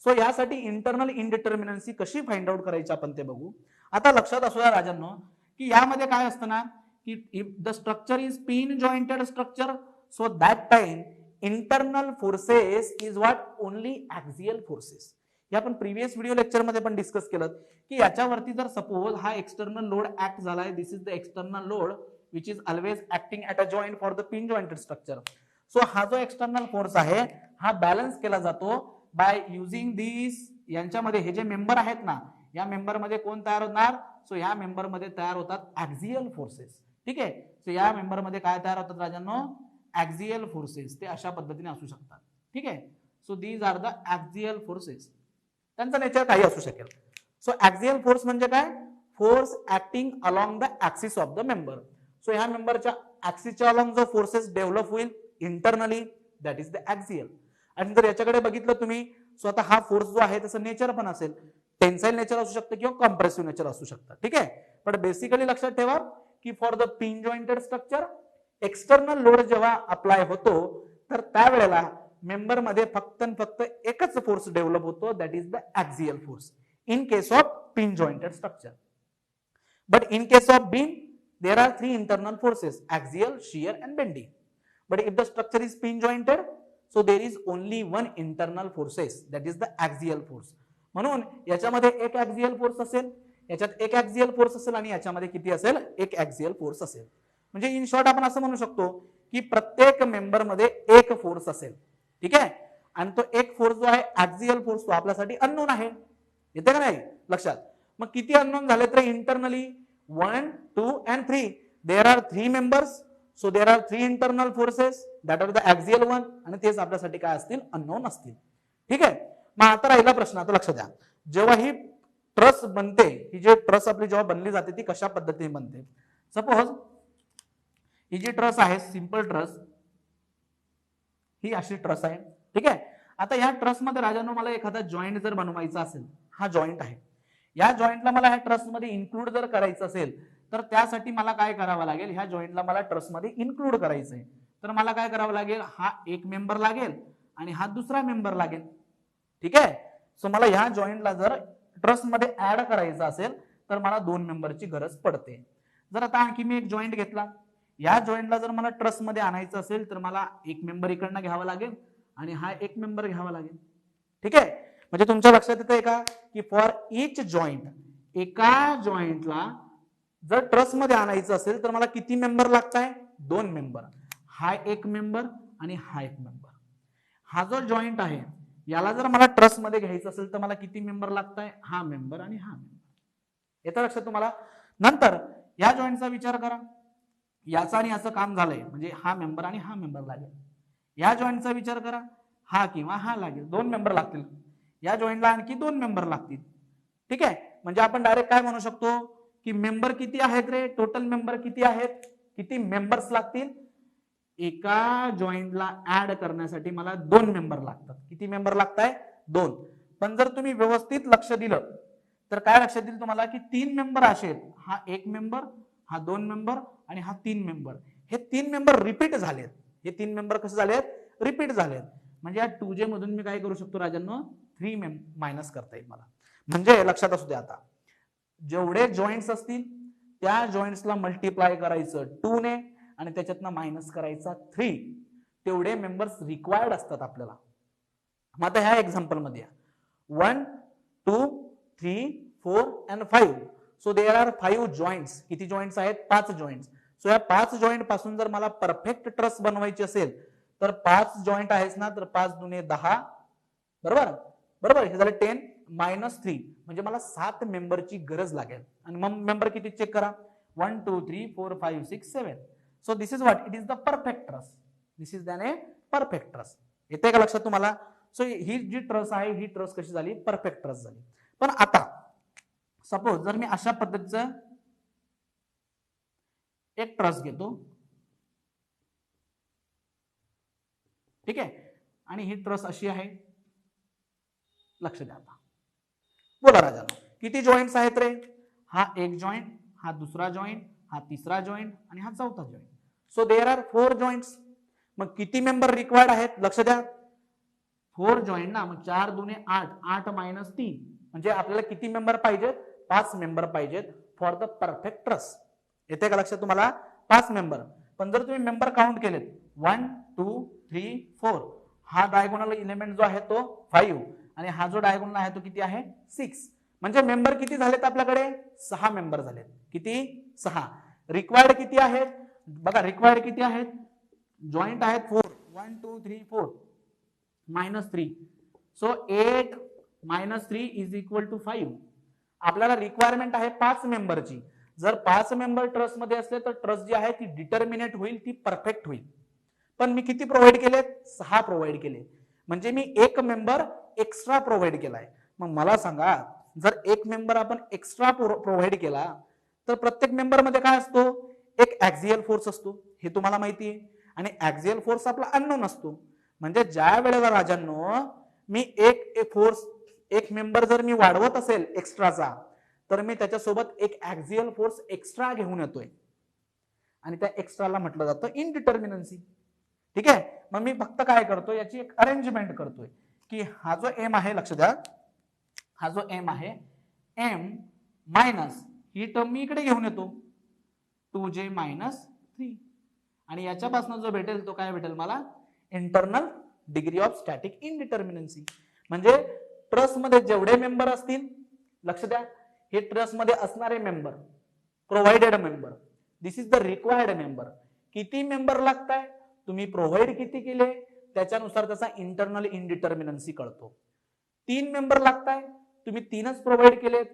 [SPEAKER 1] So यासाठी इंटरनल इनडिटर्मिनन्सी कशी फाइंड आउट करायची आपण ते बघू. आता लक्षात असू द्या राजांनो की यामध्ये काय असतं ना, की if the structure is pin jointed structure, so that time internal forces is what, only axial forces. हे आपण प्रिव्हियस व्हिडिओ लेक्चर मध्ये पण डिस्कस केलं की याच्यावरती जर सपोज हा एक्सटर्नल लोड ऍक्ट झालाय, this is the external load which is always acting at a joint for the pin jointed structure. So हा जो एक्सटर्नल फोर्स आहे हा बॅलन्स केला जातो बाय युझिंग दिस. यांच्यामध्ये हे जे मेंबर आहेत ना, या मेंबर मध्ये कोण तयार होणार, सो या मेंबर मध्ये तयार होतात ऍक्सियल फोर्सेस. ठीक आहे. सो या मेंबर मध्ये काय तयार होतात राजांनो, ऍक्सियल फोर्सेस. ते अशा पद्धतीने असू शकतात. ठीक आहे. So these are the axial forces. त्यांचं नेचर काही असू शकेल. सो ऍक्सियल फोर्स म्हणजे काय, force acting along the axis of the member. So ह्या मेंबरच्या ऍक्सिसच्या अलॉंग जो फोर्सेस डेव्हलप होईल internally, that is the axial. आणि जर याच्याकडे बघितलं तुम्ही, सो आता हा फोर्स जो आहे त्याचं नेचर पण असेल, टेन्साईल नेचर असू शकतं किंवा कॉम्प्रेसिव्ह नेचर असू शकतं. ठीक आहे. पण बेसिकली लक्षात ठेवा की for the pin jointed structure external load जेव्हा अप्लाय होतो तर त्यावेळेला मेंबर मध्ये फक्त एकच फोर्स डेव्हलप होतो, that is the axial force in case of pin jointed structure. But in case of beam there are three internal forces, axial, shear and bending. But if the structure is pin jointed, so there is only one internal forces, that is the axial force. म्हणून याच्यामध्ये एक axial force असेल, याच्यात एक axial force असेल आणि याच्यामध्ये किती असेल, एक ऍक्सियल फोर्स असेल. म्हणजे इन शॉर्ट आपण असं म्हणू शकतो की प्रत्येक मेंबर मध्ये एक फोर्स असेल. ठीक आहे. आणि तो एक फोर्स जो आहे ऍक्सियल फोर्स, तो आपल्यासाठी अननोन आहे. येते का नाही लक्षात. मग किती अननोन झाले तर internally 1, 2 and 3. There are 3 members. So there are 3 internal forces that are the axial one आणि तेच आपल्यासाठी काय असतील, अननोन असतील. ठीक आहे. मग आता राहिला प्रश्न, आता लक्ष द्या. जेव्हा ही ट्रस बनते, ही जी ट्रस आपली जेव्हा बनली जाते ती कशा पद्धतीने बनते. सपोज ही जी ट्रस आहे सिंपल ट्रस, ही अशी ट्रस आहे. ठीक आहे. आता या ट्रस मध्ये राजांनो मला एखादा जॉईंट जर बनवायचा असेल, हा जॉईंट आहे, या जॉईंटला मला ह्या ट्रस मध्ये इन्क्लूड जर करायचं असेल तर त्यासाठी मला काय करावं लागेल, ह्या जॉईंटला मला ट्रस मध्ये इन्क्लूड करायचंय तर मला काय करावं लागेल, हा एक मेंबर लागेल आणि हा दुसरा मेंबर लागेल. ठीक आहे. सो मला ह्या जॉईंटला जर ट्रस मध्ये ऍड करायचं असेल तर मला 2 मेंबरची गरज पडते. जर आता आणखी मी एक जॉईंट घेतला, या जॉईंटला जर मला ट्रस मध्ये आणायचं असेल तर मला एक मेंबर इकडनं घ्यावा लागेल आणि हा एक मेंबर घ्यावा लागेल. ठीक आहे. म्हणजे तुमच्या लक्षात येतंय का की फॉर इच जॉईंट, एका जॉईंटला जर ट्रस मध्ये आणायचं असेल तर मला किती मेंबर लागताय, 2 मेंबर. हा एक मेंबर आणि हा एक मेंबर. हा जो जॉईंट आहे याला जर मला ट्रस मध्ये घ्यायचं असेल तर मला किती मेंबर लागताय, हा मेंबर आणि हा मेंबर. येतं लक्षात तुम्हाला. नंतर या जॉईंटचा विचार करा, याचा आणि याचं काम झालंय म्हणजे हा मेंबर आणि हा मेंबर लागेल. या जॉईंटचा विचार करा, हा किंवा हा लागेल, 2 मेंबर लागतील. या जॉईंटला आणखी 2 मेंबर लागतील. ठीक आहे. म्हणजे आपण डायरेक्ट काय म्हणू शकतो की मेंबर किती आहेत रे, टोटल मेंबर किती आहेत, किती मेंबर्स लागतील, एका जॉईंटला ऍड करण्यासाठी मला 2 मेंबर लागतात. किती मेंबर लागताय, 2. पण जर तुम्ही व्यवस्थित लक्ष दिलं तर काय लक्षात येईल तुम्हाला की 3 मेंबर असे आहेत, हा एक मेंबर, हा 2 मेंबर आणि हा 3 मेंबर. हे 3 मेंबर रिपीट झालेत. हे 3 मेंबर कसे झालेत, रिपीट झालेत. म्हणजे या 2J मधून मी काय करू शकतो राजांनो, 3 मायनस करता येईल मला. म्हणजे लक्षात असू द्या, आता जेवढे जॉईंट्स असतील त्या जॉईंट्सला मल्टिप्लाय करायचं 2 ने आणि त्याच्यातनं मायनस करायचा 3. तेवढे मेंबर्स रिक्वायर्ड असतात आपल्याला. मग आता ह्या एक्झाम्पल मध्ये 1, 2, 3, 4 and 5. So there are 5 joints. किती जॉईंट्स आहेत, 5 जॉईंट्स. सो या 5 जॉईंट पासून जर मला परफेक्ट ट्रस बनवायची असेल तर 5 जॉईंट आहेच ना, तर 5 दुने 10, बरोबर. बरोबर. हे झालं 10 - 3 म्हणजे मला 7 मेंबरची गरज लागेल. आणि मग मेंबर किती चेक करा, 1 2 3 4 5 6 7. So this is what, it is the perfect truss. This is than a perfect truss. येते का लक्षात तुम्हाला? सो ही जी ट्रस आहे, ही ट्रस कशी झाली, परफेक्ट ट्रस झाली. पण आता सपोज जर मी अशा पद्धतीचं एक ट्रस घेतो, ठीक आहे, आणि ही ट्रस अशी आहे. लक्ष द्या आता. बोला राजानो, किती जॉईंट्स आहेत रे? हा एक जॉईंट, हा दुसरा जॉईंट, हा तिसरा जॉईंट आणि हा चौथा joint. So there are 4 joints. मग किती मेंबर रिक्वायर्ड आहेत? लक्ष द्या. 4 जॉईंट ना, मग 4 दुने 8, 8 - 3 म्हणजे आपल्याला किती मेंबर पाहिजेत? 5 मेंबर पाहिजेत फॉर द परफेक्ट ट्रस. येते का लक्षात तुम्हाला? 5 मेंबर. पण जर तुम्ही मेंबर काउंट केलेत 1 2 3 4, हा डायगोनल एलिमेंट जो आहे तो 5 आणि हा जो डायगोनल आहे तो किती आहे? 6. म्हणजे मेंबर किती झालेत आपल्याकडे? 6 मेंबर झालेत. किती? 6. रिक्वायर्ड किती आहेत? बघा रिक्वायर्ड किती आहेत? जॉईंट आहेत 4, 1 2 3 4 -3. So 8 - 3 is equal to 5. आपल्याला रिक्वायरमेंट आहे 5 मेंबरची. जर 5 मेंबर ट्रस्ट मध्ये असले तर ट्रस्ट जी आहे ती डिटर्मिनेट होईल, ती परफेक्ट होईल. पण मी किती प्रोव्हाइड केलेत? 6 प्रोव्हाइड केले. म्हणजे मी एक मेंबर एक्स्ट्रा प्रोव्हाइड केलाय. मग मला सांगा, जर एक मेंबर आपण एक्स्ट्रा प्रोव्हाइड केला तर प्रत्येक मेंबर मध्ये काय असतो? एक ऍक्सियल फोर्स असतो, हे तुम्हाला माहिती आहे. आणि ऍक्सियल फोर्स आपला अननोन असतो. म्हणजे ज्या वेळेला राजांनो मी एक फोर्स, एक मेंबर जर मी वाढवत असेल एक्स्ट्राचा, तर मी त्याच्यासोबत एक ऍक्सियल फोर्स एक्स्ट्रा घेऊन येतोय आणि त्या एक्स्ट्राला म्हटलं जातं इनडिटर्मिनन्सी. ठीक आहे. मग मी फक्त काय करतो, याची एक अरेंजमेंट करतोय की हा जो एम आहे, लक्ष द्या, हा जो एम आहे, एम मायनस ही टर्म मी इकडे घेऊन येतो 2j - 3 आणि याच्यापासून जो भेटेल तो काय भेटेल मला? Internal degree of static indeterminacy. म्हणजे ट्रस्ट मध्ये जेवढे मेंबर असतील, लक्ष द्या, हे ट्रस्ट मध्ये असणारे member, provided member, this is the required member. किती मेंबर लागताय, तुम्ही प्रोव्हाइड किती केले त्याच्यानुसार त्याचा इंटरनल इनडिटर्मिनन्सी कळतो. 3 मेंबर लागताय, तुम्ही 3च प्रोव्हाइड केलेत,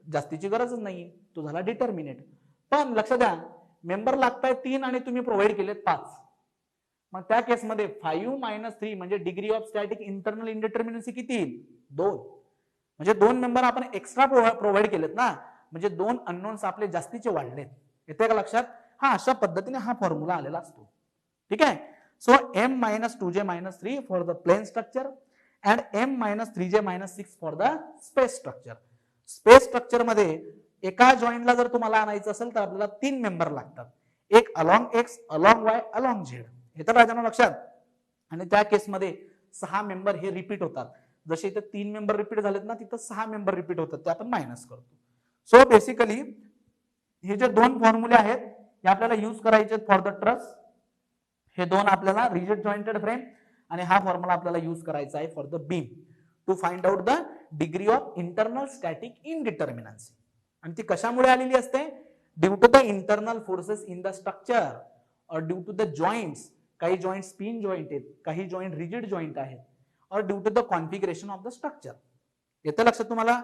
[SPEAKER 1] जास्तीची गरजच नाही, तो झाला डिटर्मिनेट. पण लक्ष द्या, मेंबर लागताय 3 आणि तुम्ही प्रोव्हाइड केलेत 5. मग त्या केसमध्ये 5 - 3 म्हणजे डिग्री ऑफ स्टॅटिक इंटरनल इनडिटर्मिनन्सी किती येईल? 2. म्हणजे 2 मेंबर आपण एक्स्ट्रा प्रोव्हाइड केलेत ना, म्हणजे 2 अननोन्स आपले जास्तीचे वाढलेत. येते का लक्षात? हा अशा पद्धतीने हा फॉर्म्युला आलेला असतो. ठीक आहे. So m - 2j - 3 for the plane structure and m - 3j - 6 for the space structure. Space structure मध्ये एका जॉईंटला जर तुम्हाला आणायचं असेल तर आपल्याला 3 मेंबर लागतात, एक along x, along Y, along Z. हे तर राजांना लक्षात. आणि त्या केसमध्ये 6 मेंबर हे रिपीट होतात. जसे इथे 3 मेंबर रिपीट झालेत ना, तिथं 6 मेंबर रिपीट होतात, ते आपण मायनस करतो. सो बेसिकली हे जे 2 फॉर्म्युले आहेत हे आपल्याला यूज करायचे फॉर द ट्रस. हे 2 आपल्याला रिजिड जॉइंटेड फ्रेम आणि हा फॉर्म्युला आपल्याला यूज करायचा आहे for the beam to find out the degree of internal static indeterminacy. आणि ती कशामुळे आलेली असते? Due to the internal forces in the structure और ड्यू टू द जॉइंट्स. काही जॉइंट स्पिन जॉइंट आहेत, काही जॉइंट रिजिड जॉइंट आहेत, और due to the configuration of the structure. येतं लक्षात तुम्हाला?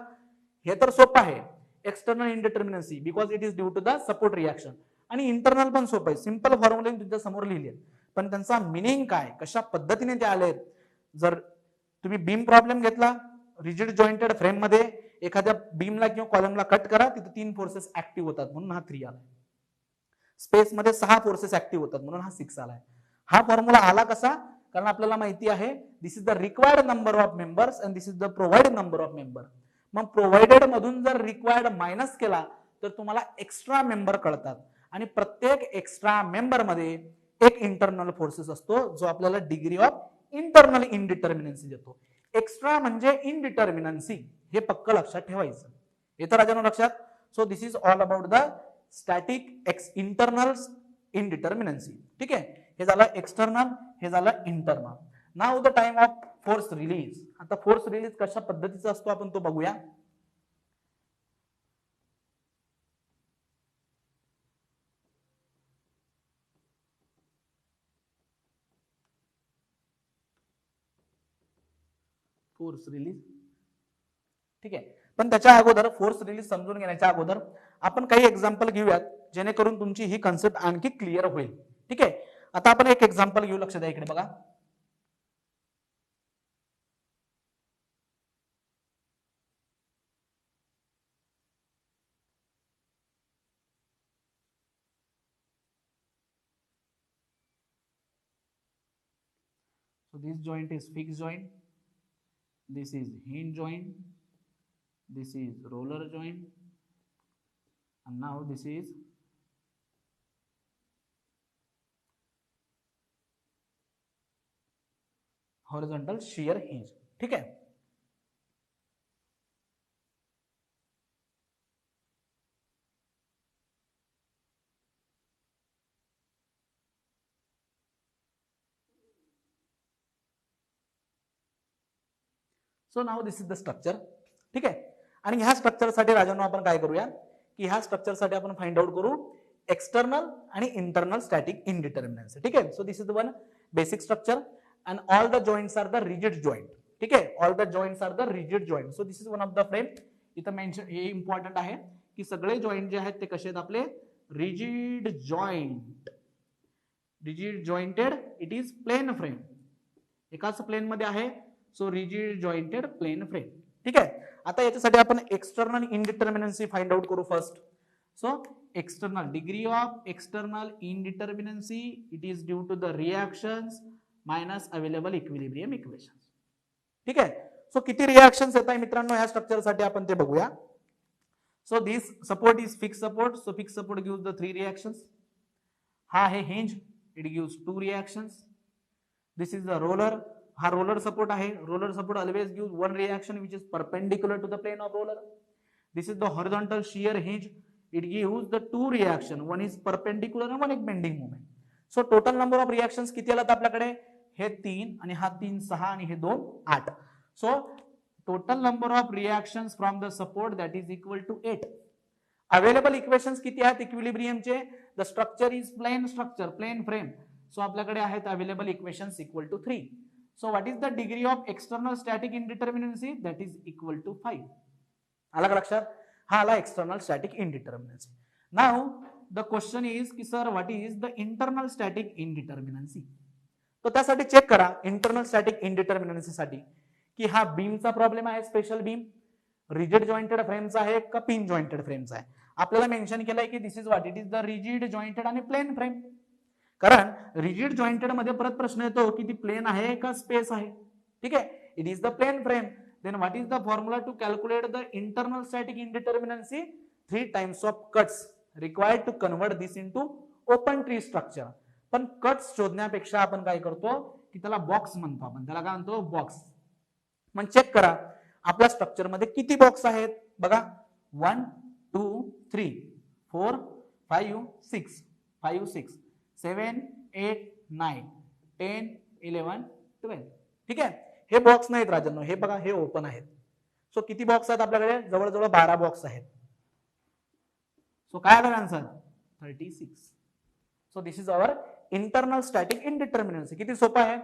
[SPEAKER 1] हे तर सोपं आहे, external indeterminacy, because it is due to the support reaction. आणि इंटरनल पण सोपं आहे, सिंपल फॉर्म्युले तुमच्या समोर लिहिले, पण त्यांचा मिनिंग काय, कशा पद्धतीने ते आले. जर तुम्ही बीम प्रॉब्लेम घेतला, रिजिड जॉइंटेड फ्रेम मध्ये एखाद्या बीमला किंवा कॉलमला कट करा, तिथे 3 फोर्सेस ऍक्टिव्ह होतात म्हणून हा 3 आला. स्पेस मध्ये 6 फोर्सेस ऍक्टिव्ह होतात म्हणून हा 6 आलाय. हा फॉर्म्युला आला कसा? कारण आपल्याला माहिती आहे this is the required number of members and this is the provided number of member. मग प्रोव्हाइडेड मधून जर रिक्वायर्ड मायनस केला तर तुम्हाला एक्स्ट्रा मेंबर कळतात आणि प्रत्येक एक्स्ट्रा मेंबर मध्ये एक इंटरनल फोर्सेस असतो जो आपल्याला डिग्री ऑफ इंटरनल इनडिटर्मिनन्सी देतो. एक्स्ट्रा म्हणजे इनडिटर्मिनन्सी, हे पक्क लक्षात ठेवायचं. येतं राजांनो लक्षात? So this is all about the static internal indeterminacy. ठीक आहे. हे झालं एक्सटर्नल, हे झालं internal. Now the time of force release. आता फोर्स रिलीज कशा पद्धतीचा असतो आपण तो बघूया. Force release. ठीक आहे, पण त्याच्या अगोदर फोर्स रिलीज समजून घेण्याच्या अगोदर आपण काही एक्झाम्पल घेऊयात जेणेकरून तुमची ही कन्सेप्ट आणखी क्लिअर होईल. ठीक आहे, आता आपण एक एक्झाम्पल घेऊ. लक्ष द्या इकडे बघा. So this joint is fixed joint, this is hinge joint, this is roller joint, and now this is horizontal shear hinge. ठीक है, so now this is the structure. ठीक आहे, आणि ह्या स्ट्रक्चरसाठी राजांनो आपण काय करूया की ह्या स्ट्रक्चरसाठी आपण फाइंड आउट करू एक्सटर्नल आणि इंटरनल स्टॅटिक इनडिटर्मिनन्सी. ठीक आहे, so this is the one basic structure and all the joints are the rigid joint. ठीक आहे, all the joints are the rigid joint. so this is one of the frame. इथं mention हे important आहे की सगळे joint जे आहेत ते कसे आहेत आपले rigid joint. Rigid jointed, it is plane frame, एकाच प्लेन मध्ये आहे. So rigid jointed plane frame. ठीक आहे, आता याच्यासाठी आपण एक्सटर्नल इनडिटर्मिनन्सी फाइंड आउट करू first. So external degree of external indeterminacy it is due to the reactions minus available equilibrium equation. ठीक आहे, सो किती रिएक्शन्स येत आहे मित्रांनो ह्या स्ट्रक्चर साठी आपण ते बघूया. So this support is fix support, so fix support gives the 3 reactions. हा आहे hinge, it gives 2 reactions. This is the roller, हा रोलर सपोर्ट आहे. Roller support always gives 1 reaction which is perpendicular to the plane of roller. This is the horizontal shear hinge, it gives the 2 reaction, one is perpendicular आणि one एक bending moment. So total number of reactions किती आलात आपल्याकडे, हे 3 आणि हा 3 6 आणि हे 2 8. So total number of reactions from the support that is equal to 8. Available equations किती आहेत इक्विलिब्रियमचे, the structure is plane structure, plane frame. So आपल्याकडे आहेत available equations equal to 3. So what is the degree of external static indeterminacy, that is equal to 5. आला का लक्षात, हा आला external static indeterminacy. Now the question is की sir what is the internal static इनडिटर्मिनन्सी. तर त्यासाठी चेक करा internal static इनडिटर्मिनन्सी साठी की हा बीमचा प्रॉब्लेम आहे, स्पेशल बीम रिजिड जॉइंटेड फ्रेमचा आहे का पिन जॉइंटेड फ्रेमचा आहे. आपल्याला मेन्शन केलंय की this is what, it is the rigid jointed आणि प्लेन फ्रेम. कारण रिजिड जॉइंटेड मध्ये परत प्रश्न येतो की ती प्लेन आहे का स्पेस आहे. ठीक आहे, it is the plane frame. Then what is the formula to calculate the internal static indeterminacy, 3 times of cuts required to convert this into open tree structure. पण कट्स शोधण्यापेक्षा आपण काय करतो की त्याला बॉक्स म्हणतो, आपण त्याला काय म्हणतो बॉक्स. मग चेक करा आपल्या स्ट्रक्चर मध्ये किती बॉक्स आहेत बघा, 1 2 3 4 5 6 5 6 7 8 9 10 11 12. ठीक आहे, हे बॉक्स नाहीत राजांनो, हे बघा हे ओपन आहेत. सो किती बॉक्स आहेत आपल्याकडे, जवळजवळ 12 बॉक्स आहेत. सो काय आलं answer 36. So this is our internal static indeterminacy. किती सोपं आहे,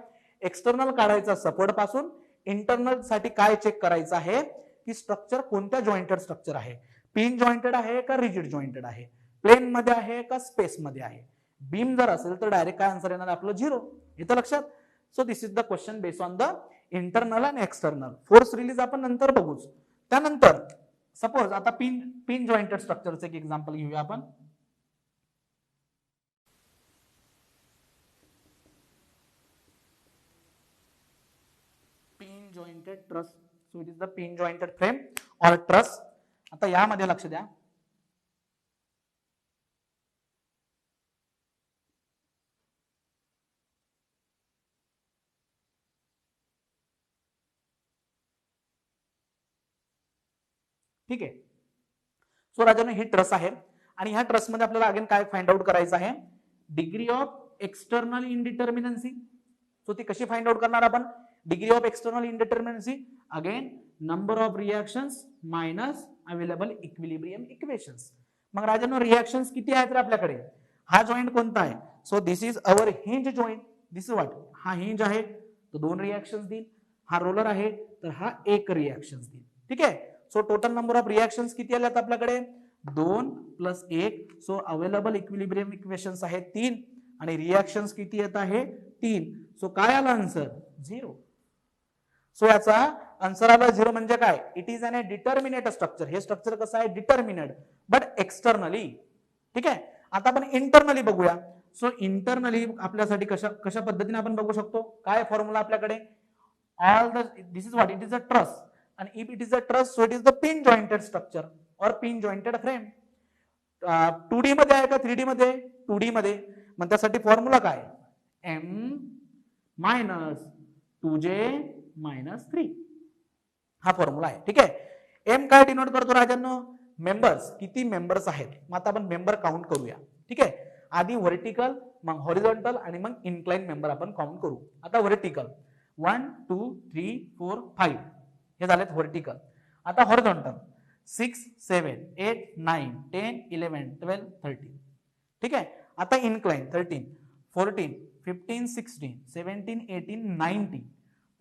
[SPEAKER 1] एक्सटर्नल काढायचा सपोर्ट पासून, इंटरनल साठी काय चेक करायचं आहे की स्ट्रक्चर कोणत्या जॉइंटेड स्ट्रक्चर आहे, पिन जॉइंटेड आहे का रिजिड जॉइंटेड आहे, प्लेन मध्ये आहे का स्पेस मध्ये आहे. बीम जर असेल तर डायरेक्ट काय आन्सर येणार आपलं 0. येतं लक्षात. So this is the question based on the internal and external. Force release आपण नंतर बघूच. त्यानंतर सपोज आता पिन जॉइंटेड स्ट्रक्चरचं एक एक्झाम्पल घेऊया आपण. jointed truss, so it is the pin jointed frame or truss. आता यामध्ये लक्ष द्या, ठीक आहे. सो राजाने ही ट्रस आहे आणि ह्या ट्रस मध्ये आपल्याला अगेन काय फाइंड आउट करायचं आहे, degree of external indeterminacy. So ती कशी फाइंड आउट करणार आपण, degree of external indeterminacy again number of reactions minus available equilibrium equations. मग राजांनो रिएक्शंस किती आहेत रे आपल्याकडे, हा जॉइंट कोणता आहे, so this is our hinge joint. This is what, हा हिंज आहे तो 2 रिएक्शंस देईल. हा रोलर आहे तर हा एक रिएक्शन देईल. ठीक आहे. So total number of reactions किती आल्यात आपल्याकडे 2 + 1. सो अवेलेबल इक्विलिब्रियम इक्वेशन्स आहेत 3 आणि रिएक्शन्स किती येत आहे 3. सो काय आला आन्सर 0. सो याचा आन्सर आला 0 म्हणजे काय it is un determinate structure. हे स्ट्रक्चर कसं आहे डिटर्मिनेट बट एक्सटर्नली. ठीक आहे. आता आपण इंटरनली बघूया. सो इंटरनली आपल्यासाठी कशा पद्धतीने आपण बघू शकतो काय फॉर्म्युला आपल्याकडे all the this is what it is a truss and if it is a truss so it is the pin jointed structure or pin jointed frame. 2D मध्ये आहे का 3D मध्ये 2D मध्ये मग त्यासाठी फॉर्म्युला काय m - 2j - 3 हा formula आहे. ठीक आहे. m काय डिनोट करतो राजांनो मेंबर्स किती मेंबर्स आहेत. मग आता आपण मेंबर काउंट करूया. ठीक आहे. आधी व्हर्टिकल मग हॉरिझॉन्टल आणि मग इन्क्लाइन मेंबर आपण काउंट करू. आता व्हर्टिकल 1 2 3 4 5 हे झालेत व्हर्टिकल. आता हॉरिझॉन्टल 6 7 8 9 10 11 12 13. ठीक आहे. आता इन्क्लाइन 13 14 15 16 17 18 19.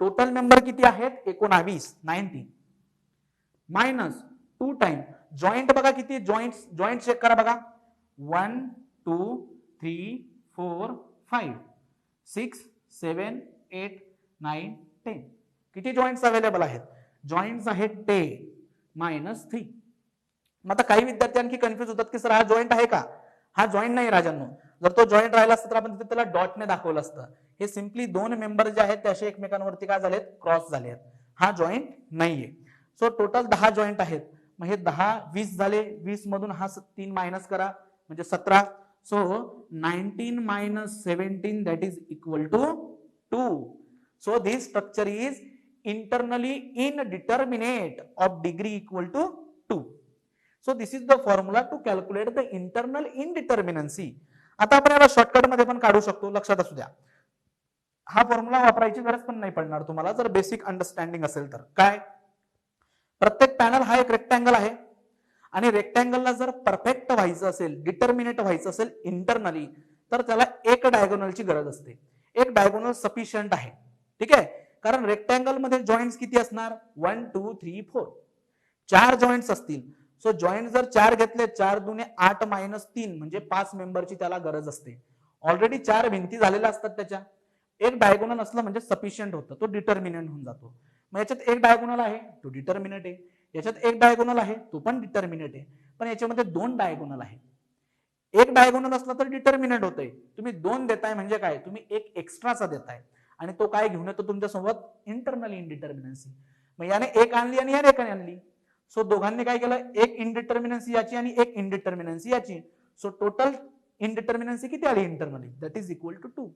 [SPEAKER 1] टोटल मेंबर किती आहेत 19 19 मायनस 2 टाइम जॉइंट बघा किती जॉइंट चेक करा बघा 1 2 3 4 5 6 7 8 9 10. किती जॉइंट्स अवेलेबल आहेत जॉइंट्स आहेत 10 - 3. मग आता काही विद्यार्थी आणखी कन्फ्युज होतात की सर हा जॉइंट आहे का. हा जॉइंट नाही राजांनो. जर तो जॉइंट राहिला असता तर आपण तिथे त्याला डॉटने दाखवलं असतं. हे सिम्पली दोन मेंबर जे आहेत ते असे एकमेकांवरती काय झालेत क्रॉस झाले आहेत. हा जॉइंट नाहीये. सो टोटल 10 जॉइंट आहेत. मग हे 10 20 झाले 20 मधून हा 3 मायनस करा म्हणजे 17. So 19 - 17 that is equal to 2. So this structure is internally indeterminate of degree equal to 2. So this is the formula to calculate the internal indeterminacy. आता आपण याला शॉर्टकट मध्ये पण काढू शकतो. लक्षात असू द्या हा फॉर्म्युला वापरायची गरज पण नाही पडणार तुम्हाला जर बेसिक अंडरस्टँडिंग असेल तर. काय प्रत्येक पॅनल हा एक रेक्टँगल आहे आणि रेक्टँगलला जर परफेक्ट व्हायचं असेल डिटर्मिनेट व्हायचं असेल इंटरनली तर त्याला एक डायगोनलची गरज असते. एक डायगोनल सफिशियंट आहे. ठीक आहे. कारण रेक्टँगल मध्ये जॉइंट्स किती असणार 1 2 3 4 4 जॉइंट्स असतील. सो जॉइंट जर 4 घेतले 4 दुने 8 - 3 म्हणजे 5 मेंबरची त्याला गरज असते. ऑलरेडी 4 भिंती झालेल्या असतात त्याच्या. एक डायगोनल असलं म्हणजे सफिशियंट होतं तो डिटर्मिनंट होऊन जातो. मग याच्यात एक डायगोनल आहे तो डिटर्मिनंट आहे. याच्यात एक डायगोनल आहे तो पण डिटर्मिनंट आहे. पण याच्यामध्ये 2 डायगोनल आहे. एक डायगोनल असला तर डिटर्मिनंट होतंय. तुम्ही 2 देताय म्हणजे काय तुम्ही एक एक्स्ट्राचा देताय आणि तो काय घेऊन येतो तुमच्यासोबत इंटरनल इनडिटर्मिनन्सी. मग याने एक आणली आणि याने एक आणली. सो दोघांनी काय केलं एक इनडिटर्मिनन्सी याची आणि एक इनडिटर्मिनन्सी याची. सो टोटल इनडिटर्मिनन्सी किती आली internally that is equal to 2.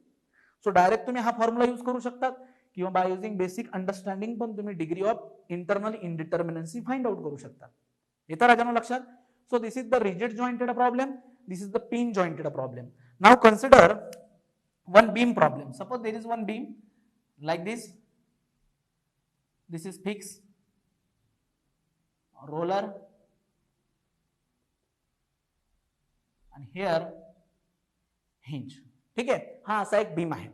[SPEAKER 1] So direct तुम्ही हा फॉर्म्युला यूज करू शकतात किंवा बाय युजिंग बेसिक अंडरस्टँडिंग पण तुम्ही degree of internal indeterminacy find out करू शकता. येतं राजांनो लक्षात. So this is the rigid jointed problem. This is the pin jointed problem. Now consider one beam problem. Suppose there is one beam like this. This is fixed roller and here hinge. ठीक आहे. हा असा एक beam आहे.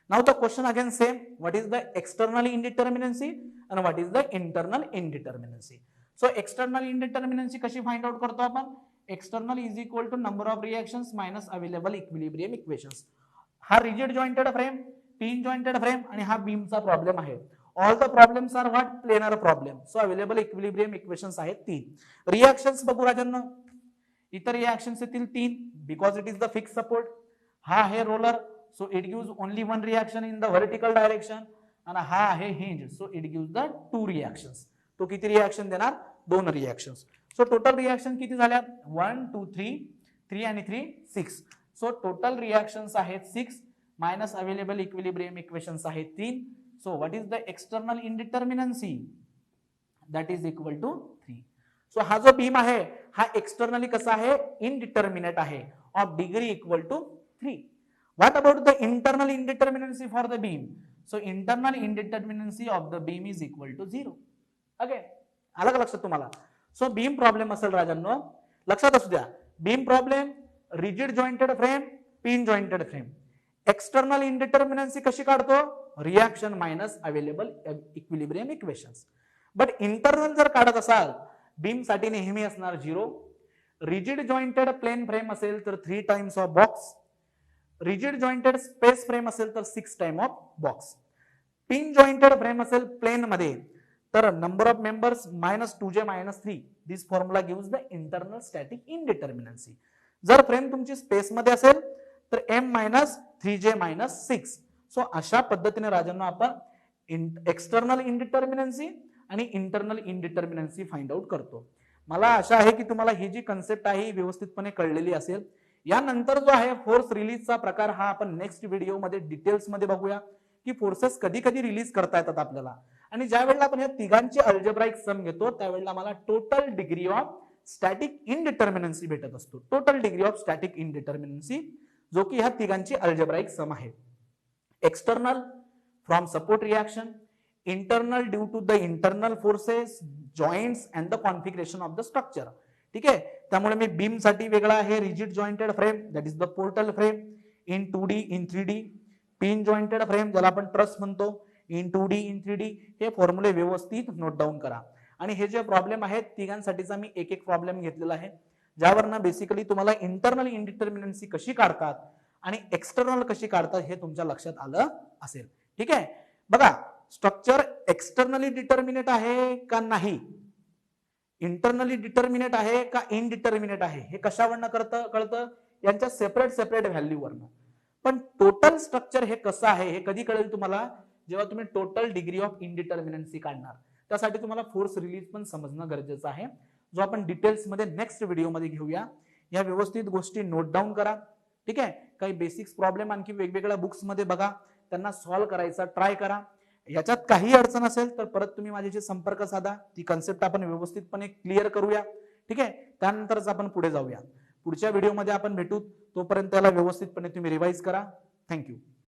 [SPEAKER 1] Now the question again same what is the external indeterminacy and what is the internal indeterminacy. So external indeterminacy कशी find out करतो आपण external is equal to number of reactions minus available equilibrium equations. हा rigid jointed frame pin jointed frame आणि हा बीमचा problem आहे. All the problems are what planar problem. So available equilibrium equations आहेत 3. Reactions बघू राजांनो. इतर रिएक्शन्स येतील 3 because it is the fix support. हा आहे roller so it gives only one reaction in the vertical direction आणि हा आहे hinge so it gives the 2 reactions. तो किती रिएक्शन देणार 2 रिएक्शन्स. सो टोटल रिएक्शन किती झाल्या 1 2 3 3 आणि 3 6. सो टोटल रिएक्शन्स आहेत 6 मायनस अवेलेबल इक्विलिब्रियम इक्वेशन्स आहेत 3. So what is the external indeterminacy that is equal to 3. So हा जो बीम आहे हा एक्सटर्नली कसा आहे इनडिटर्मिनेट आहे of degree equal to 3. What about the internal indeterminacy for the beam. So internal indeterminacy of the beam is equal to 0. Okay आलं का लक्षात तुम्हाला. सो बीम प्रॉब्लेम असेल राजांनो लक्षात असू द्या. Beam problem rigid jointed frame pin jointed frame. External indeterminacy कशी काढतो reaction minus available equilibrium equations. But internal जर काढत असाल बीम साठी नेहमी असणार 0. रिजिड जॉइंटेड प्लेन फ्रेम असेल तर 3 times of box. Rigid jointed space frame असेल तर 6 time of box. Pin jointed frame असेल प्लेन मध्ये तर number of members -2j -3. This formula gives the internal static indeterminacy. जर फ्रेम तुमची स्पेस मध्ये असेल तर m-3j -6. सो अशा पद्धतीने राजांना आपण एक्सटर्नल इनडिटर्मिनन्सी आणि इंटरनल इनडिटर्मिनन्सी फाइंड आउट करतो. मला आशा आहे की तुम्हाला ही जी कन्सेप्ट आहे ही व्यवस्थितपणे कळलेली असेल. यानंतर जो आहे फोर्स रिलीजचा प्रकार हा आपण नेक्स्ट व्हिडिओमध्ये डिटेल्स मध्ये बघूया की फोर्सेस कधी कधी रिलीज करता येतात आपल्याला. आणि ज्या वेळेला आपण या तिघांची अल्जेब्राइक सम घेतो त्यावेळेला मला total degree of static indeterminacy भेटत असतो. Total degree of static indeterminacy जो की ह्या तिघांची अल्जेब्राइक सम आहे. External from support reaction, internal due to the internal forces, joints and the configuration of the structure. ठीक आहे. त्यामुळे मी बीम साठी वेगळा आहे rigid jointed frame that is the portal frame in 2D in 3D. Pin jointed frame ज्याला आपण truss म्हणतो इन 2D इन 3D. हे फॉर्म्युले व्यवस्थित नोट डाऊन करा. आणि हे जे प्रॉब्लेम आहेत तिघांसाठीचा मी एक एक प्रॉब्लेम घेतलेला आहे ज्यावरनं बेसिकली तुम्हाला इंटरनल इनडिटर्मिनन्सी कशी काढतात आणि एक्सटर्नल कशी काढतात हे तुमच्या लक्षात आलं असेल. ठीक आहे. बघा स्ट्रक्चर एक्सटर्नली डिटर्मिनेट आहे का नाही, इंटरनली डिटर्मिनेट आहे का इनडिटर्मिनेट आहे हे कशावरनं कळतं यांच्या सेपरेट सेपरेट व्हॅल्यूवरनं. पण टोटल स्ट्रक्चर हे कसं आहे हे कधी कळेल तुम्हाला जेव्हा तुम्ही टोटल डिग्री ऑफ इनडिटर्मिनन्सी काढणार. त्यासाठी तुम्हाला फोर्स रिलीज पण समजणं गरजेचं आहे जो आपण डिटेल्स मध्ये नेक्स्ट व्हिडिओमध्ये घेऊया. या व्यवस्थित गोष्टी नोट डाऊन करा. ठीक आहे. काही बेसिक्स प्रॉब्लेम आणखी वेगवेगळ्या बुक्स मध्ये बघा, त्यांना सॉल्व्ह करायचा ट्राय करा. याच्यात काही अडचण असेल तर परत तुम्ही माझ्याशी संपर्क साधा. ती कन्सेप्ट आपण व्यवस्थितपणे क्लिअर करूया. ठीक आहे. त्यानंतरच आपण पुढे जाऊया. पुढच्या व्हिडिओमध्ये आपण भेटू. तोपर्यंत त्याला व्यवस्थितपणे तुम्ही रिवाइज करा. थँक्यू.